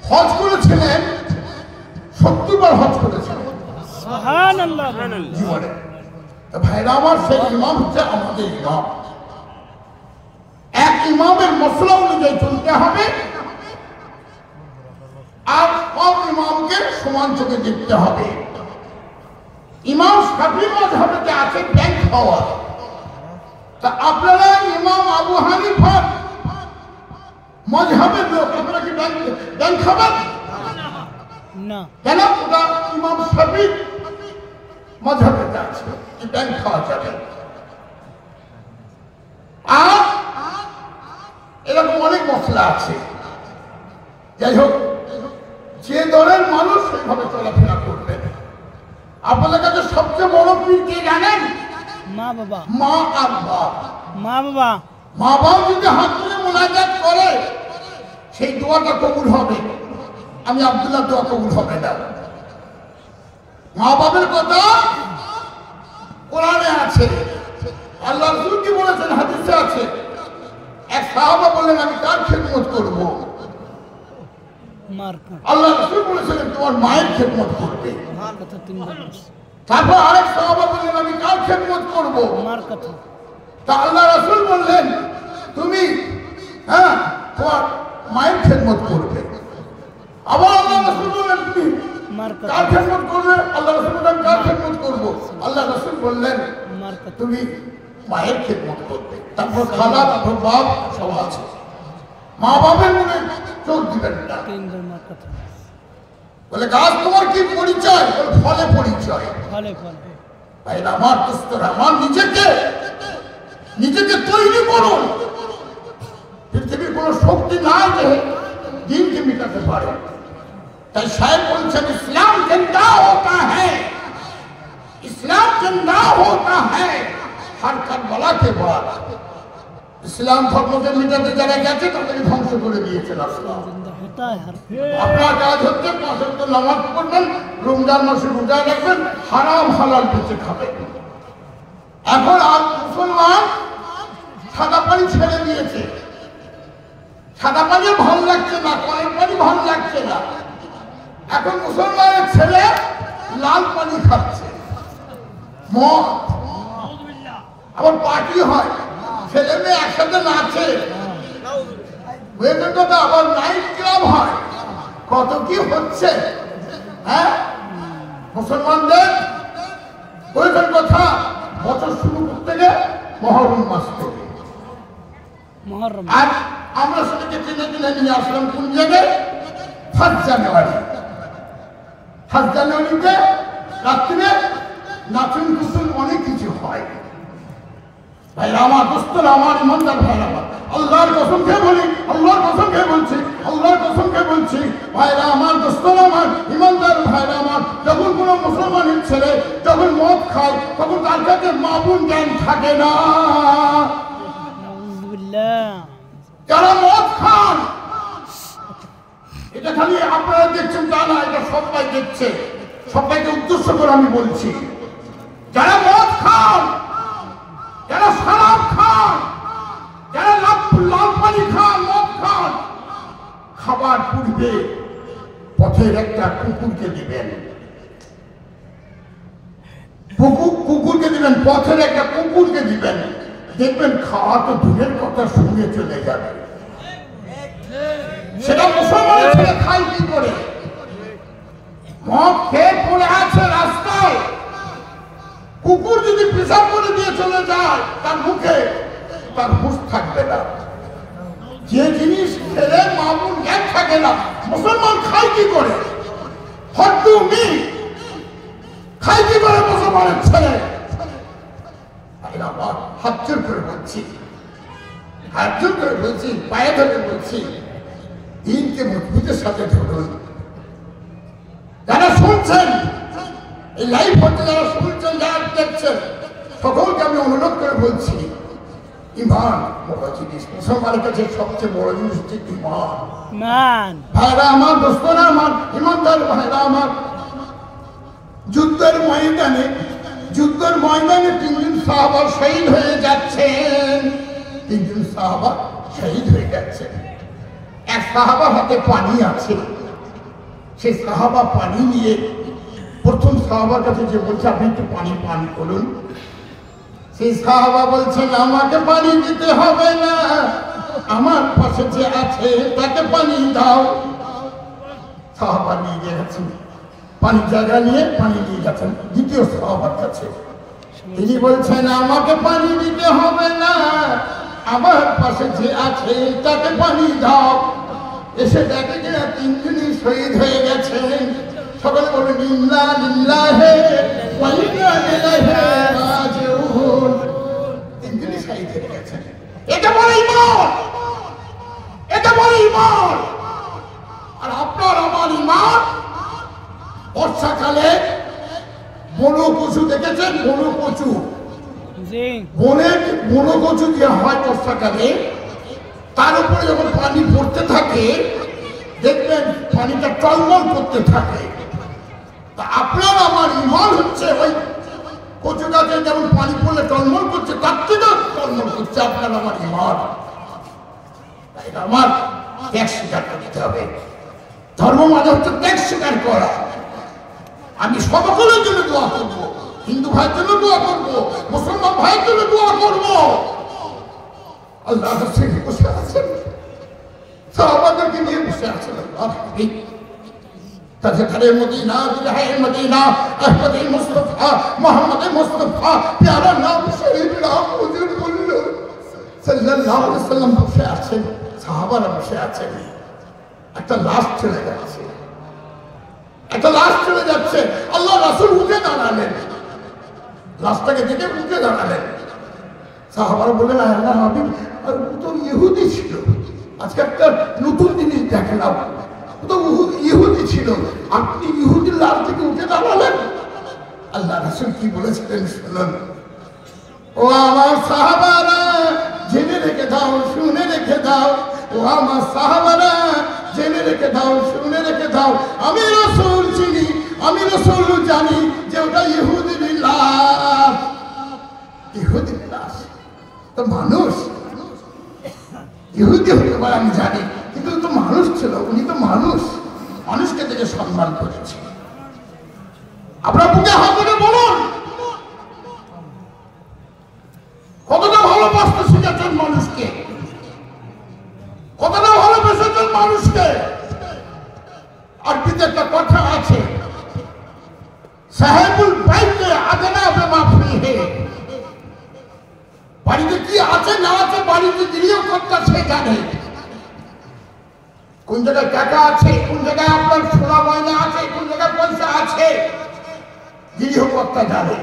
হজ করেছিলেন, 70 বার হজ করেছিলেন সুবহানাল্লাহ জীবনে। ভাইরা আমার, সেই ইমাম হচ্ছে আমাদের ইমাম। এক ইমামের মসলা অনুযায়ী চলতে হবে, আর সব ইমামকে সমান চোখে দেখতে হবে। ইমাম শাফিঈ মাযহাবে আছে ব্যাংক খাওয়া, তা আপনারা ইমাম আবু হানিফার মাযহাবের লোক, আপনারা কি ব্যাংক খাবেন না? কেন? ওটা ইমাম শাফিঈ মাযহাবে আছে, ব্যাংক খাওয়া যাবে। আর এরকম অনেক মশলা আছে। যাই হোক, যে দলের মানুষ সেইভাবে চলাফেরা করবেন। আপনাদের কাছে সবচেয়ে বড় পীর কে জানেন? মা বাবা। মা আর বাপ। মা বাবা। মা বাপ যদি হাত তুলে মোনাজাত করে, সেই দোয়াটা কবুল হবে। আমি আব্দুল্লাহ দোয়া কবুল হবে না। মা বাপের কথা কোরআনে আছে, আল্লাহ রাসূল কি বলেছেন হাদিসে আছে। এক সাহাবা বললেন, আমি কার খেদমত করব? মার কথা। আল্লাহ রাসূল বলেছিলেন, তোমার মায়ের খেদমত করবে। মার কথা তুমি বলছ। তারপর আরেক সাহাবা বললেন, আমি কার খেদমত করব? মার কথা। তা আল্লাহ রাসূল বললেন, তুমি তোমার মায়ের খেদমত করবে। আবার আল্লাহ রাসূল বললেন, তুমি মার কথা। কার খেদমত করবে? আল্লাহ রাসূল বললেন, কার খেদমত করব? আল্লাহ রাসূল বললেন, মার কথা। তুমি মায়ের খেদমত করবে। তারপর খালা, তারপর বাপ, সব আছে। মা বাপের মনে চোখ দিবেন না। তিনবার মার কথা। বলে, গাছ তোমার কি পরিচয়? বলে, ফলে পরিচয়। ফলে ফলে। ভাইরা আমার, দোস্তরা আমার, নিজেকে তৈরি করুন। পৃথিবীর কোন শক্তি নাই যে দিনকে মিটাতে পারে। তাই সাহেব বলছেন, ইসলাম জিন্দা হোতা হ্যায়, ইসলাম জিন্দা হোতা হ্যায় হর কারবালা কে বাদ। ইসলাম ধর্মকে মিটাতে যারা গেছে তাদেরকে ধ্বংস করে দিয়েছেন আসলাম। জিন্দা হতা है हर। আপনার কাজ হচ্ছে 5 ওয়াক্ত নামাজ পড়বেন, রমজান মাসে রোজা রাখবেন, হারাম হালাল বেঁচে খাবেন। এখন আর মুসলমান সাদা পানি ছেড়ে দিয়েছে। সাদা পানি ভালো লাগছে না, কয়েক পানি ভালো লাগছে না। এখন মুসলমানের ছেলে লাল পানি খাচ্ছে, মদ, আবার পার্টি হয়, ছেলে মেয়ে একসাথে নাচে, কথা আবার নাইট ক্লাব হয়, কত কি হচ্ছে। হ্যাঁ, মুসলমানদের বলেছেন কথা, বছর শুরু করতে গেলে মহরম মাস থেকে। मुहर्रम। আর আমরা সেটাকে টেনে টেনে নিয়ে আসলাম কোন জায়গায়? 1 জানুয়ারি। 1 জানুয়ারিতে রাত্রে নাচন কুসুন অনেক কিছু হয়। ভাইরা আমার, দোস্তরা আমার, ইমানদার ভাইরা আমার, আল্লাহর কসম খেয়ে বলি, আল্লাহর কসম খেয়ে বলছি, আল্লাহর কসম খেয়ে বলছি, ভাইরা আমার, দোস্তরা আমার, ইমানদার ভাইরা আমার, যখন কোনো মুসলমানের ছেলে যখন মদ খায়, তখন তার কাছে মাবুন জ্ঞান থাকে না। নাউযুবিল্লাহ। যারা মদ খান, এটা খালি আপনারা দেখছেন তা না, এটা সবাই দেখছে। সবাইকে উদ্দেশ্য করে আমি বলছি, যারা মদ খান, যারা শরাব খান, যারা লাল পানি খান, মদ খান, খাবার পূর্বে পথের একটা কুকুরকে দিবেন। কুকুরকে দিবেন, পথের একটা কুকুরকে দিবেন, দেখবেন খাওয়া তো দূরের কথা শুনে চলে যাবে। সেটা মুসলমানের ছেলে খায় কি করে? মদ খেয়ে পড়ে আছে রাস্তায়, কুকুর যদি পেশাব করে দিয়ে চলে যায় তার মুখে, তার হুঁশ থাকবে না। যে জিনিস খেলে মামুন জ্ঞান থাকে না, মুসলমান খায় কি করে? হট্টুমি খায় কি করে মুসলমানের ছেলে? হাত জোর করে বলছি, হাত জোর করে বলছি, পায়ে ধরে বলছি, দিনকে মজবুতের সাথে ধরুন। যারা শুনছেন এই লাইভ হতে, যারা শুনছেন, যারা দেখছেন, সকলকে আমি অনুরোধ করে বলছি, ইমান বড় জিনিস। মুসলমানের কাছে সবচেয়ে বড় জিনিস হচ্ছে ইমান। ভাইরা আমার, দোস্তরা আমার, ইমানদার ভাইরা আমার, যুদ্ধের ময়দানে 3 সাহাবা শহীদ হয়ে যাচ্ছেন। 3 সাহাবা শহীদ হয়ে যাচ্ছেন। এক সাহাবার হাতে পানি আছে, সেই সাহাবা পানি নিয়ে প্রথম সাহাবার কাছে যে বলছে, আপনি একটু পানি পান করুন। সেই সাহাবা বলছেন, আমাকে পানি দিতে হবে না, আমার পাশে যে আছে তাকে পানি দাও। সাহাবা নিয়ে গেছেন, পানির জায়গা নিয়ে পানি নিয়ে গেছেন দ্বিতীয় সাহাবার কাছে। তিনি বলছেন, আমাকে পানি দিতে হবে না, আমার পাশে যে আছে তাকে পানি দাও। এসে দেখে যে 3 জনই শহীদ হয়ে গেছেন। সকলে বলেন ইন্না লিল্লাহি ওয়া ইন্না ইলাইহি রাজিউন। 3 জনই শহীদ হয়ে গেছেন। এটা বড় ঈমান, এটা বড় ঈমান। আর আপনার আমার ঈমান, বর্ষাকালে বনো কচু দেখেছেন? বনো কচু, বনো কচু যে হয় বর্ষাকালে, তার উপরে যখন পানি পড়তে থাকে দেখবেন পানিটা টলমল করতে থাকে। তা আপনার আমার ঈমান হচ্ছে ওই কচু গাছে যেমন পানি পড়লে টলমল করছে, তার থেকে টলমল করছে আপনার আমার ঈমান। তাই আমার ত্যাগ স্বীকার করতে হবে। ধর্ম মানে হচ্ছে ত্যাগ স্বীকার করা। আমি সকলের জন্য দোয়া করবো, হিন্দু ভাইয়ের জন্য দোয়া করবো, মুসলমান ভাইয়ের জন্য দোয়া করবো। আল্লাহ সেখানে বসে আছেন, সাহাবাদেরকে নিয়ে বসে আছেন। আল্লাহ হাবিব তাজেদারে মদিনা, বিরহে মদিনা, আহমদে মুস্তাফা, মুহাম্মদে মুস্তাফা, প্যারা নাম শরীফ নাম হুজুর বলল সাল্লাল্লাহু আলাইহি ওয়াসাল্লাম বসে আছেন, সাহাবারা বসে আছেন। একটা লাশ চলে যাচ্ছে, একটা লাশ চলে যাচ্ছে। আল্লাহ রাসূল উঠে দাঁড়ালেন, লাশটাকে দেখে উঠে দাঁড়ালেন। সাহাবারা বললেন, আল্লাহ হাবিব, আর ও তো ইহুদি ছিল, আজকে একটা নতুন জিনিস দেখলাম, ও তো ইহুদি ছিল, আপনি ইহুদির লাশ থেকে উঠে দাঁড়ালেন। আল্লাহ রাসূল কি বলেছিলেন শুনুন, ও আমার সাহাবারা জেনে রেখে দাও, শুনে রেখে দাও, ও আমার সাহাবারা জেনে রেখে দাও, শুনে রেখে দাও, আমি রাসূল চিনি, আমি রাসূল জানি যে ওটা ইহুদির লাশ। ইহুদির লাশ তো মানুষ, ইহুদি হতে পারে আমি জানি, কিন্তু তো মানুষ ছিল, উনি তো মানুষ, মানুষকে থেকে সম্মান করেছে। আপনার বুকে হাত ধরে বলুন, কতটা ভালোবাসতে শিখেছেন মানুষকে, কতটা ভালোবেসেছেন মানুষকে। আরবিতে একটা কথা আছে, সাহেবুল বাইতে আদনা বিমা ফিহি, বাড়িতে কি আছে না আছে বাড়িতে গৃহকর্তা সে জানে। কোন জায়গায় টাকা আছে, কোন জায়গায় আপনার সোনা ময়না আছে, কোন জায়গায় পয়সা আছে, গৃহকর্তা জানে।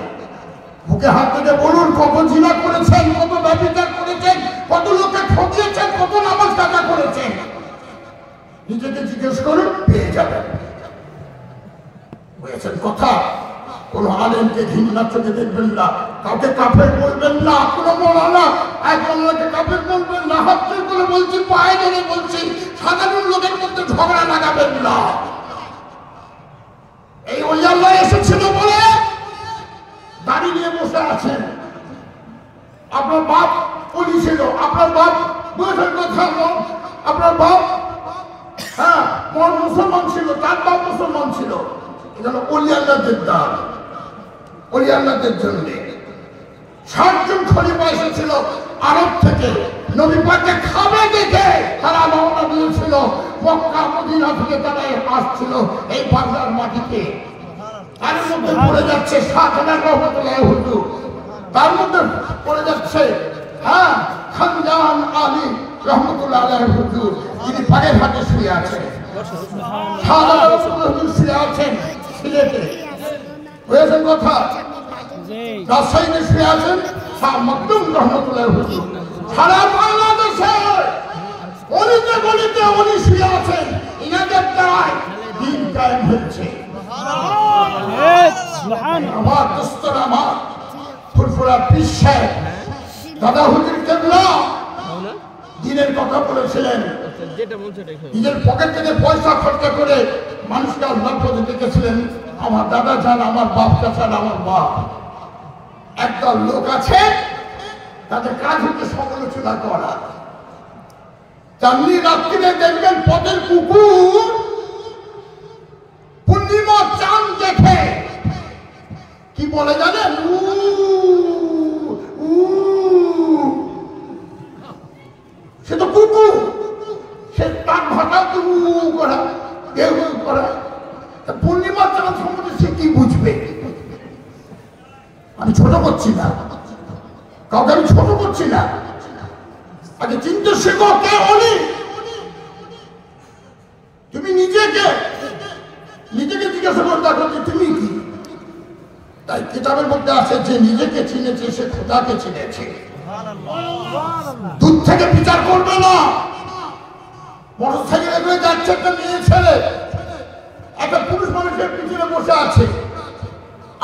বুকে হাত ধরে বলুন, কত জিনা করেছেন, কত ব্যভিচার করেছেন, কত লোককে ঠকিয়েছেন, কত নামাজ কাজা করেছেন, নিজেকে জিজ্ঞেস করুন, পেয়ে যাবেন। বুঝেছেন কথা? কোন আলেমকে ঘৃণার চোখে দেখবেন না, কাউকে কাফের বলবেন না, কোন মৌলানা একজনকে কাফের বলবেন না। হাত করে বলছি, পায়ে ধরে বলছি, সাধারণ লোকের মধ্যে ঝগড়া লাগাবেন না। এই ওই আল্লাহ এসেছিল বলে দাড়ি নিয়ে বসে আছেন। আপনার বাপ পুলিশ ছিল, আপনার বাপ বয়সের কথা, আপনার বাপ হ্যাঁ মুসলমান ছিল, তার বাপ মুসলমান ছিল। এখানে ওলি আল্লাহদের দান, ওলি আল্লাহদের জন্য। 60 জন খলিফা এসেছিল আরব থেকে, নবী পাককে খাবে দেখে তারা রওনা দিয়েছিল। মক্কা মদিনা থেকে তারা আসছিল এই বাংলার মাটিতে। তার মধ্যে পড়ে যাচ্ছে শাহজালাল রহমতুল্লাহ হুজুর, তার মধ্যে পড়ে যাচ্ছে খানজাহান আলী রহমতুল্লাহ আলাইহি হুজুর, যিনি বাগেরহাটে শুয়ে আছেন। শাহজালাল রহমতুল্লাহ হুজুর শুয়ে আছেন সিলেটে, বুঝেছেন কথা? রাজশাহীতে শুয়ে আছেন শাহ মখদুম রহমতুল্লাহ হুজুর। সারা বাংলাদেশে অলিতে গলিতে উনি শুয়ে আছেন। ইনাদের দ্বারাই দিন কায়েম হচ্ছে। আমার দোস্তর, আমার ফুরফুরা পীর সাহেব দাদা হুজুর কেবলা দিনের কথা বলেছিলেন। নিজের পকেট থেকে পয়সা খরচা করে মানুষকে আল্লাহর পথে ডেকেছিলেন। আমার দাদা চান, আমার বাপ চান, আমার বাপ। একদল লোক আছে তাদের কাজ হচ্ছে সমালোচনা করা। চাঁদনি রাত্রিরে দেখবেন পথের কুকুর পূর্ণিমা চাঁদ দেখে কি বলে জানেন? সে তো কুকুর, সে তার ভাষা করা কেউ করা। পূর্ণিমা চাঁদ সম্বন্ধে সে কি বুঝবে? আমি ছোট করছি না কাউকে, আমি ছোট করছি না। আগে চিন্তা শেখো কে অলি। তুমি নিজেকে জিজ্ঞাসা করে দেখো যে তুমি কি। তাই কিতাবের মধ্যে আছে যে নিজেকে চিনেছে সে খোদাকে চিনেছে। দূর থেকে বিচার করবে না। মোটরসাইকেলে করে যাচ্ছে একটা মেয়ে ছেলে, একটা পুরুষ মানুষের পিছনে বসে আছে,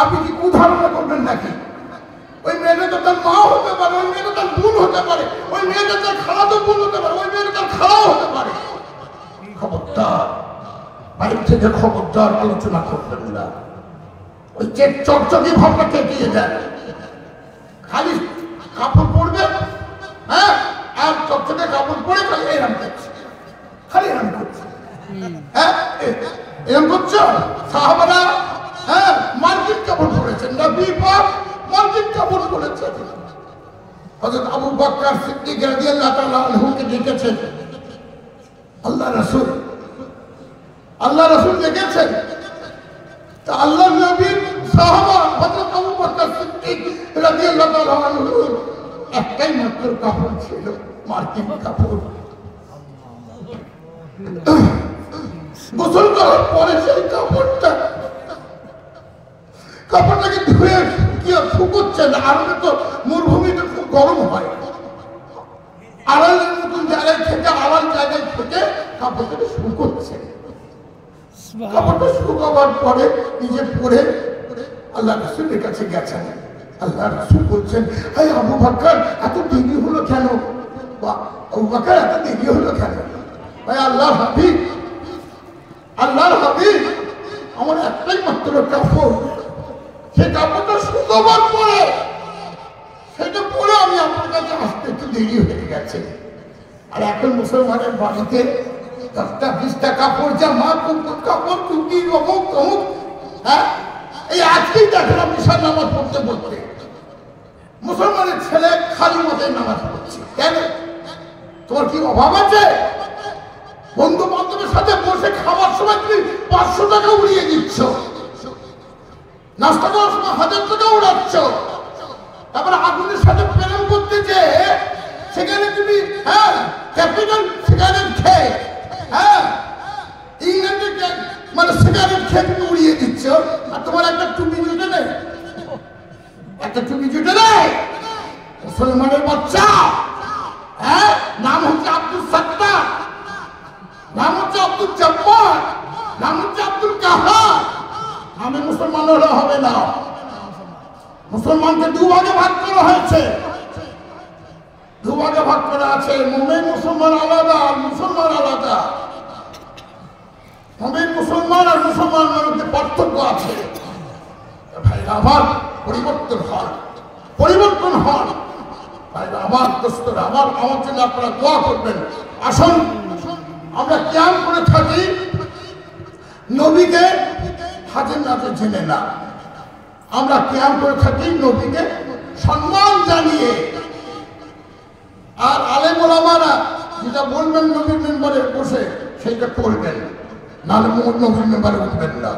আপনি কি কুধারণা করবেন নাকি? ওই মেয়েটা তো তার মা হতে পারে, ওই মেয়েটা তার বোন হতে পারে, ওই মেয়েটা তার খালাতো বোন হতে পারে, ওই মেয়েটা তার খালাও হতে পারে। খবরদার, বাইরে থেকে খবরদার আলোচনা করবেন না। ওই যে চকচকি ভাবনা কেটিয়ে দেন। খালি কাপড় পরবে, আর চকচকে কাপড় পরে খালি এরম করছে, খালি এরম করছে। এরম করছো? সাহাবারা মার্কিন কাপড় পরেছেন, নবী পাক মার্কিন কাপড় পরেছেন। হযরত আবু বকর সিদ্দিক রাদিয়াল্লাহু তাআলা আনহুকে ডেকেছেন আল্লাহ রাসূল ডেকেছেন। তা আল্লাহ নবীর সাহাবা হযরত আবু বকর সিদ্দিক রাদিয়াল্লাহু তাআলা আনহুর একটাই মাত্র কাপড় ছিল, মার্কিন কাপড়। গোসল করার পরে সেই কাপড়টাকে ধুয়ে কি আর শুকোচ্ছেন? আরবে তো মরুভূমিতে খুব গরম হয়, আড়ালের মতন জায়গায় থেকে আড়াল জায়গায় থেকে কাপড়টাকে শুকোচ্ছে। কাপড়টা শুকাবার পরে নিজে পরে আল্লাহ রাসূলের কাছে গেছেন। আল্লাহ রাসূল বলছেন, হায় আবু বকর এত দেরি হলো কেন? আবু বকর এত দেরি হলো কেন? ভাই আল্লাহর হাবিব আমার একটাই মাত্র কাপড়, সে কাপড়টা শুকাবার পরে সেটা পরে আমি আপনার কাছে আসতে একটু দেরি হয়ে গেছে। আর এখন মুসলমানের বাড়িতে 10টা-20টা কাপড়, জামা কাপড়, টুপি, অমুক তমুক। এই আজকেই দেখেন আপনি সব নামাজ পড়তে মুসলমানের ছেলে খালি মতের নামাজ পড়ছে। কেন? তোমার কি অভাব আছে? বন্ধু বান্ধবের সাথে বসে খাওয়ার সময় তুমি 500 টাকা উড়িয়ে দিচ্ছ, নাস্তা করার সময় 1000 টাকা উড়াচ্ছ, তারপরে আগুনের সাথে প্রেম করতে যে সেখানে তুমি ক্যাপিটাল সিগারেট খেয়ে ইংল্যান্ডে মানে সিগারেট খেয়ে তুমি উড়িয়ে দিচ্ছ। আর তোমার একটা টুপি জুটে নেই, মুসলমানের বাচ্চা। নাম হচ্ছে আব্দুল সত্তার, নাম হচ্ছে আব্দুল জব্বার, নাম হচ্ছে আব্দুল কাহার। নামে মুসলমান হলে হবে না। মুসলমানকে দুভাগে ভাগ করা হয়েছে, দুভাগে ভাগ করা আছে। মুমিন মুসলমান আলাদা আর মুসলমান আলাদা। মুমিন মুসলমান আর মুসলমানের মধ্যে পার্থক্য আছে। ভাইরা আমার পরিবর্তন হন ভাইরা আমার, দোস্তরা আমার জন্য আপনারা দোয়া করবেন। আসুন আমরা কিয়াম করে থাকি নবীকে হাতের নাতে জেনে না, আমরা কিয়াম করে থাকি নবীকে সম্মান জানিয়ে। আর আলেম ওলামারা যেটা বলবেন নবীর মেম্বারে বসে সেইটা করবেন, নাহলে নবীর মেম্বারে উঠবেন না।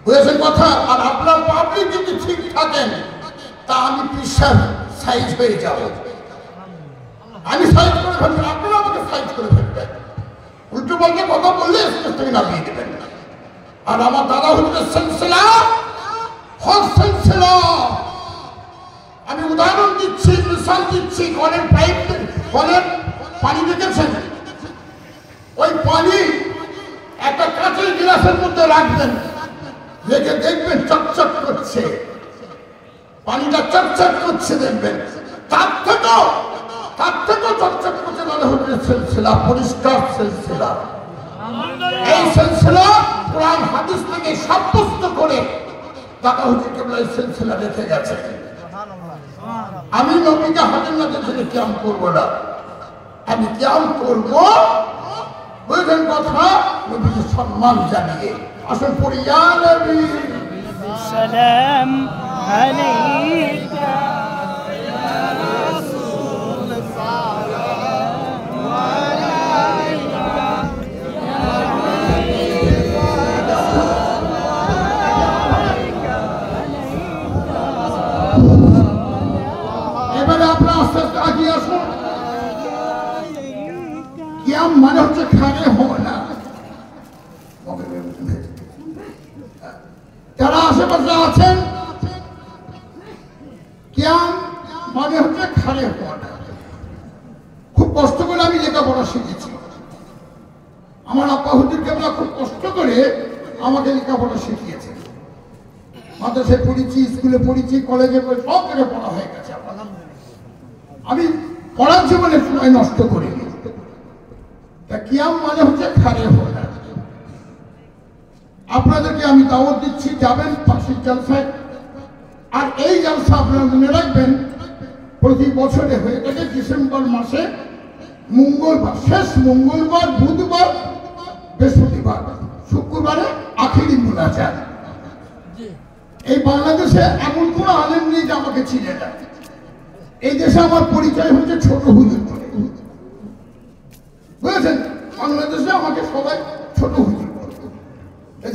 বুঝেছেন কথা? আর আপনার পাবলিক যদি ঠিক থাকেন তা আমি পিসার সাইজ হয়ে যাব, আমি সাইজ করে ফেলবেন, আপনারা আমাকে সাইজ করে ফেলবেন। উল্টো পাল্টা কথা বললে স্টেজ থেকে নামিয়ে দেবেন। আর আমার দাদা হুজুরের সিলসিলা হক সিলসিলা। আমি উদাহরণ দিচ্ছি, মিসাল দিচ্ছি। কলের পাইপ, কলের পানি দেখেছেন? ওই পানি একটা কাঁচের গ্লাসের মধ্যে রাখবেন, রেখে দেখবেন চকচক করছে, পানিটা চকচক করছে দেখবেন। তার থেকেও চকচক করছে দাদা হুজুরের সিলসিলা, পরিষ্কার সিলসিলা। এই সিলসিলা কোরআন হাদিস থেকে সাব্যস্ত করে দাদা হুজুর কেবল এই সিলসিলা রেখে গেছে। আমি নবীকে হাজির না দেখে কিয়াম করবো না, আমি কিয়াম করবো বুঝলেন কথা, নবীকে সম্মান জানিয়ে। আসুন পড়ি ইয়া নবী সালাম আলাইকা কিয়াম মানে হচ্ছে খাড়ে হওয়া না। যারা আশেপাশে আছেন, কিয়াম মানে হচ্ছে খাড়ে হওয়া না। খুব কষ্ট করে আমি লেখাপড়া শিখেছি। আমার আব্বা হুজুর কেবলা খুব কষ্ট করে আমাকে লেখাপড়া শিখিয়েছে। মাদ্রাসায় পড়েছি, স্কুলে পড়েছি, কলেজে সব জায়গায় পড়া হয়ে গেছে। আমি পড়ার জীবনে সময় নষ্ট করিনি। কিয়াম মানে হচ্ছে খাড়ে হওয়া। আপনাদেরকে আমি দাওয়াত দিচ্ছি, যাবেন পাশের জলসায়। আর এই জলসা আপনারা মনে রাখবেন প্রতি বছরে হয়ে থাকে ডিসেম্বর মাসে মঙ্গলবার, শেষ মঙ্গলবার, বুধবার, বৃহস্পতিবার, শুক্রবারে আখেরি মুনাজাত। এই বাংলাদেশে এমন কোন আলেম নেই যে আমাকে চিনে না। এই দেশে আমার পরিচয় হচ্ছে ছোট হুজুর বলে, বুঝেছেন? বাংলাদেশে আমাকে সবাই ছোট হুজুর বলে।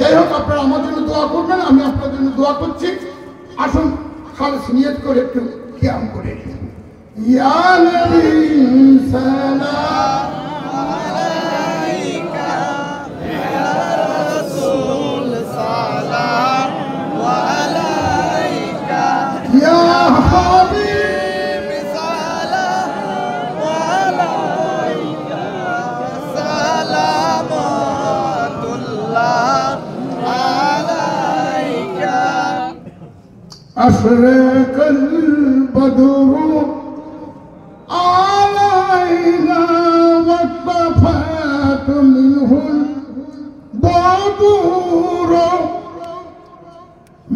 যাই হোক, আপনারা আমার জন্য দোয়া করবেন, আমি আপনার জন্য দোয়া করছি। আসুন খালেস নিয়ত করে একটু কিয়াম করে নিই। ইয়া নবী সালাম আলাইকা, ইয়া রাসূল সালাম আলাইকা, ইয়া হাবিব সালাম আলাইকা, সালামাতুল্লাহ আলাইকা। আশরাকাল বদরু علينا واكتفت منه البدور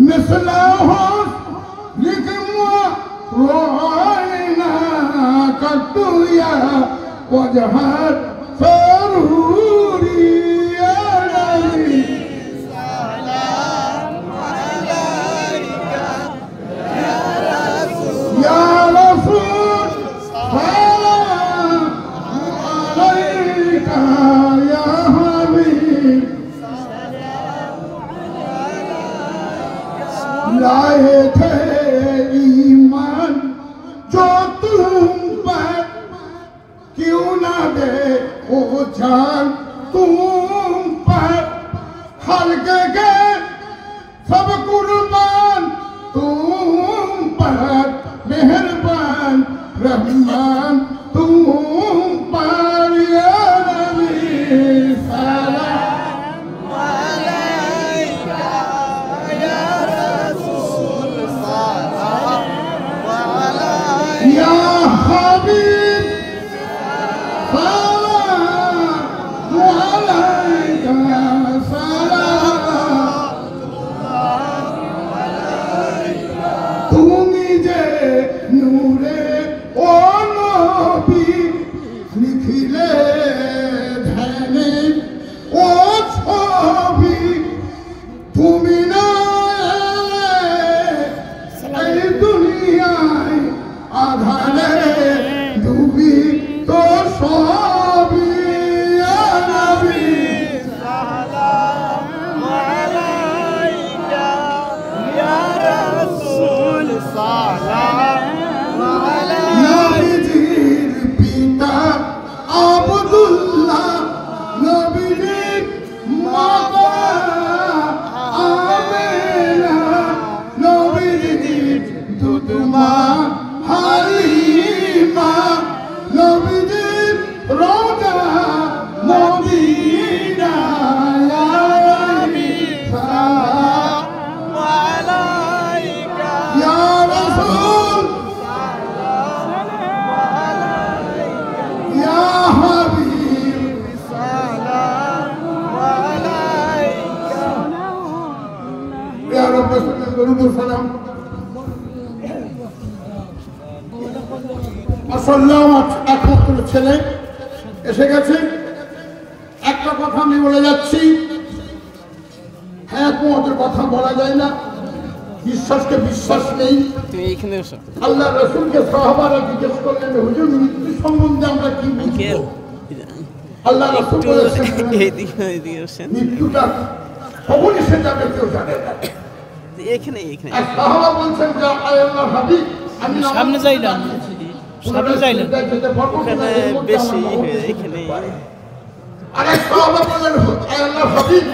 مثله لكم رأيناك الدنيا وجه السرور يا نبي سلام عليك يا رسول يا رسول سلام عليك يا حبيب سلام عليك लाए थे ईमान जो तुम पर क्यों ना दे ओ जान तुम पर हल्के के सब कुर्बान तुम पर मेहरबान रहमान तुम पर या नबी सलाम अलैका या रसूल सलाम अलैका या हबीब सलाम अलैका सलाम তুমি যে নূরে ও দরুদ ও সালাম আসসালাম। একমাত্র ছেলে এসে গেছে। একটা কথা আমি বলে যাচ্ছি, হ্যাঁ তোমাদের কথা বলা যায় না, বিশ্বাসকে বিশ্বাস নেই। তুমি এইখানে বসো। আল্লাহ রসুলকে সাহাবারা জিজ্ঞেস করলেন, হুজুর মৃত্যু সম্বন্ধে আমরা কি বুঝবো? আল্লাহ রসুল বলেছেন মৃত্যুটা কখন এসে যাবে কেউ জানে না। এখানে এখানে আর সাহাবা বলছেন যে আল্লাহর হাবিব আমি সামনে যাইলাম, সামনে যাইলাম। এখানে বেশি এখানে। আর এক সাহাবা বললেন, আল্লাহর হাবিব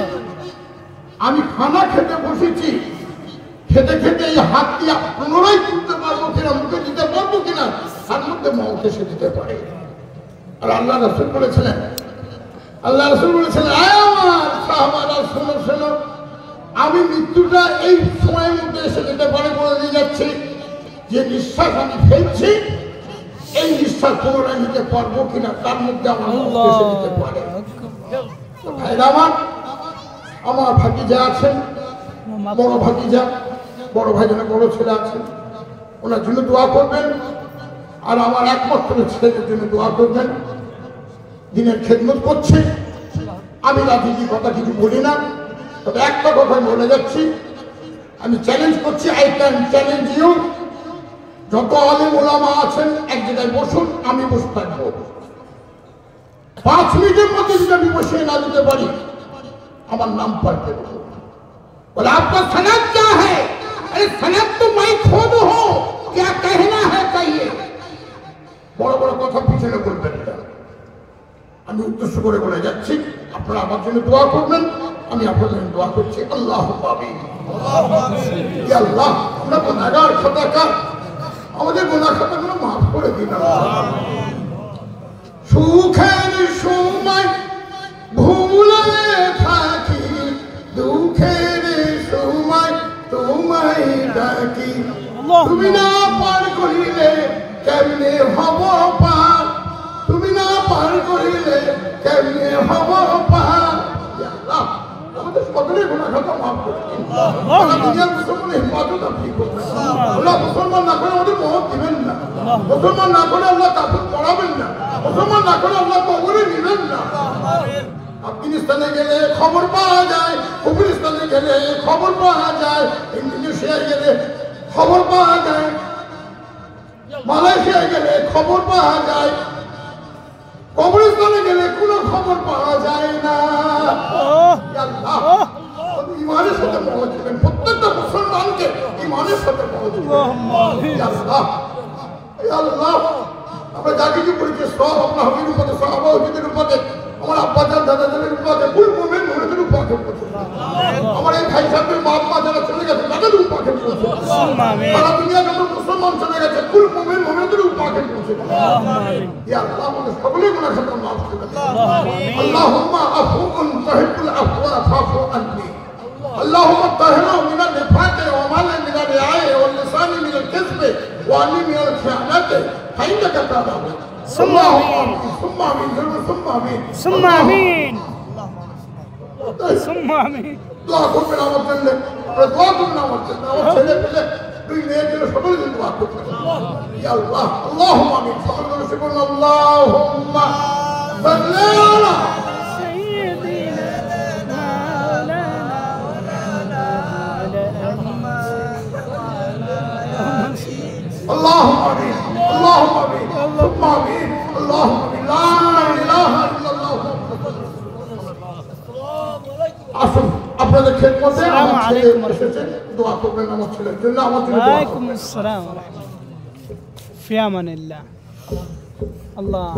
আমি খানা খেতে বসেছি, খেতে খেতে এই হাত দিয়ে পুনরায় তুলতে পারবো কিনা, মুখে দিতে পারবো কিনা, তার মধ্যে মৌত এসে দিতে পারে। আর আল্লাহ রসুল বলেছিলেন, আল্লাহ রসুল বলেছিলেন, আমার সাহাবারা শোনো শোনো, আমি মৃত্যুটা এই সময়ের মধ্যে এসে যেতে পারে বলে দিয়ে যাচ্ছি। যে নিঃশ্বাস আমি ফেলছি, এই নিঃশ্বাস পুনরায় নিতে পারবো কিনা, তার মধ্যে আমার মৌত এসে দিতে পারে। ভাইরা আমার ভাতিজা আছেন, বড় ভাতিজা, বড় ভাই জন্য বড় ছেলে আছেন, ওনার জন্য দোয়া করবেন। আর আমার একমাত্র ছেলের জন্য দোয়া করবেন। দিনের খেদমত করছে, আমি রাজনীতি কথা কিছু বলি না, তবে একটা কথা বলে যাচ্ছি, আমি চ্যালেঞ্জ করছি, আই ক্যান চ্যালেঞ্জ ইউ। যত আলেম ওলামা আছেন এক জায়গায় বসুন, আমি বসে থাকবো। 5 মিনিটের মধ্যে যদি আমি বসিয়ে না দিতে পারি, আমার নাম পড়তে দেবো। बोला आपका सनद क्या है? अरे सनद तो मैं खुद हूं, क्या कहना है कहिए। বড় বড় কথা পিছনে বলবেন না। আমি উদ্দেশ্য করে বলে যাচ্ছি, আপনারা আমার জন্য দোয়া করবেন, আমি আপনাদের জন্য দোয়া করছি। আল্লাহুম্মা আমিন। ইয়া আল্লাহ, আমরা গুনাহগার খাতাকার, আমাদের গুনাহ খাতাগুলো মাফ করে দিন আল্লাহ। সুখের সময় ভুলে থাকি, দুঃখের সময় তোমায় ডাকি, তুমি না পার করিলে কেমনে হব পার, তুমি না পার করিলে কেমনে হব পার। ইয়া আল্লাহ, আমাদের সকলের গুনাহ খাতা মাফ করে দিন। সারা দুনিয়ার মুসলমানের হিফাজত আপনি করবেন। আল্লাহ মুসলমান না করে আমাদের মওত দিবেন না, মুসলমান না করে আল্লাহ কাফন পড়াবেন না, মুসলমান না করে আল্লাহ কবরে নিবেন না। আফগানিস্তানে গেলে খবর পাওয়া যায়, আফগানিস্তানে গেলে খবর পাওয়া যায়, ইন্দোনেশিয়ায় গেলে খবর পাওয়া যায়, মালয়েশিয়ায় গেলে খবর পাওয়া যায়, কবরস্থানে গেলে কোনো খবর পাওয়া যায় না। আল্লাহ ইমানের সাথে মওত দিবেন, প্রত্যেকটা মুসলমানকে ইমানের সাথে মওত দিবেন। আল্লাহ আল্লাহ, আমরা যা কিছু করেছি সব আপনার হাবিবের উপরে, সাহাবা হুজুরদের উপরে, আমার আব্বাজান দাদাজানের উপরে, কুল মুমিন মুমিনদের উপরে পড়ছে। আমার এই ভাই সাহেবের বাপ মা যারা চলে গেছে তাদের উপরে পড়ছে। সারা দুনিয়া যত মুসলমান চলে গেছে, কুল মুমিন মুমিনদের উপরে পড়ছে। ইয়া আল্লাহ, আমাদের সকলের গুনাহ খাতা মাফ করে দিন। আল্লাহুম্মা আফুউন তুহিব্বুল আফওয়া ফাফু আন্নি। اللهم طهرنا من النفاق ومن من الرياء واللسان من الكذب وعن من الخيانة فإنك تعلم. ثم آمين ثم آمين ثم آمين ثم آمين ثم آمين। দোয়া করবেন আমার জন্য, দোয়া করবেন আমার জন্য, আমার ছেলে পেলে দুই মেয়ের জন্য সকলের জন্য দোয়া করবেন। ইয়া আল্লাহ, আল্লাহুম্মা আমিন। সকলের জন্য শিখুন আল্লাহুম্মা সাল্লি আলা اللهم امين اللهم امين ثم امين اللهم امين لا اله الا الله। আসুন আপনাদের খেদমতে আমার ছেলে এসেছে, দোয়া করবেন আমার ছেলের জন্য, আমার জন্য দোয়া করবেন। ওয়ালাইকুম আসসালাম ওয়া রাহমাতুল্লাহ। ফি আমানিল্লাহ। আল্লাহ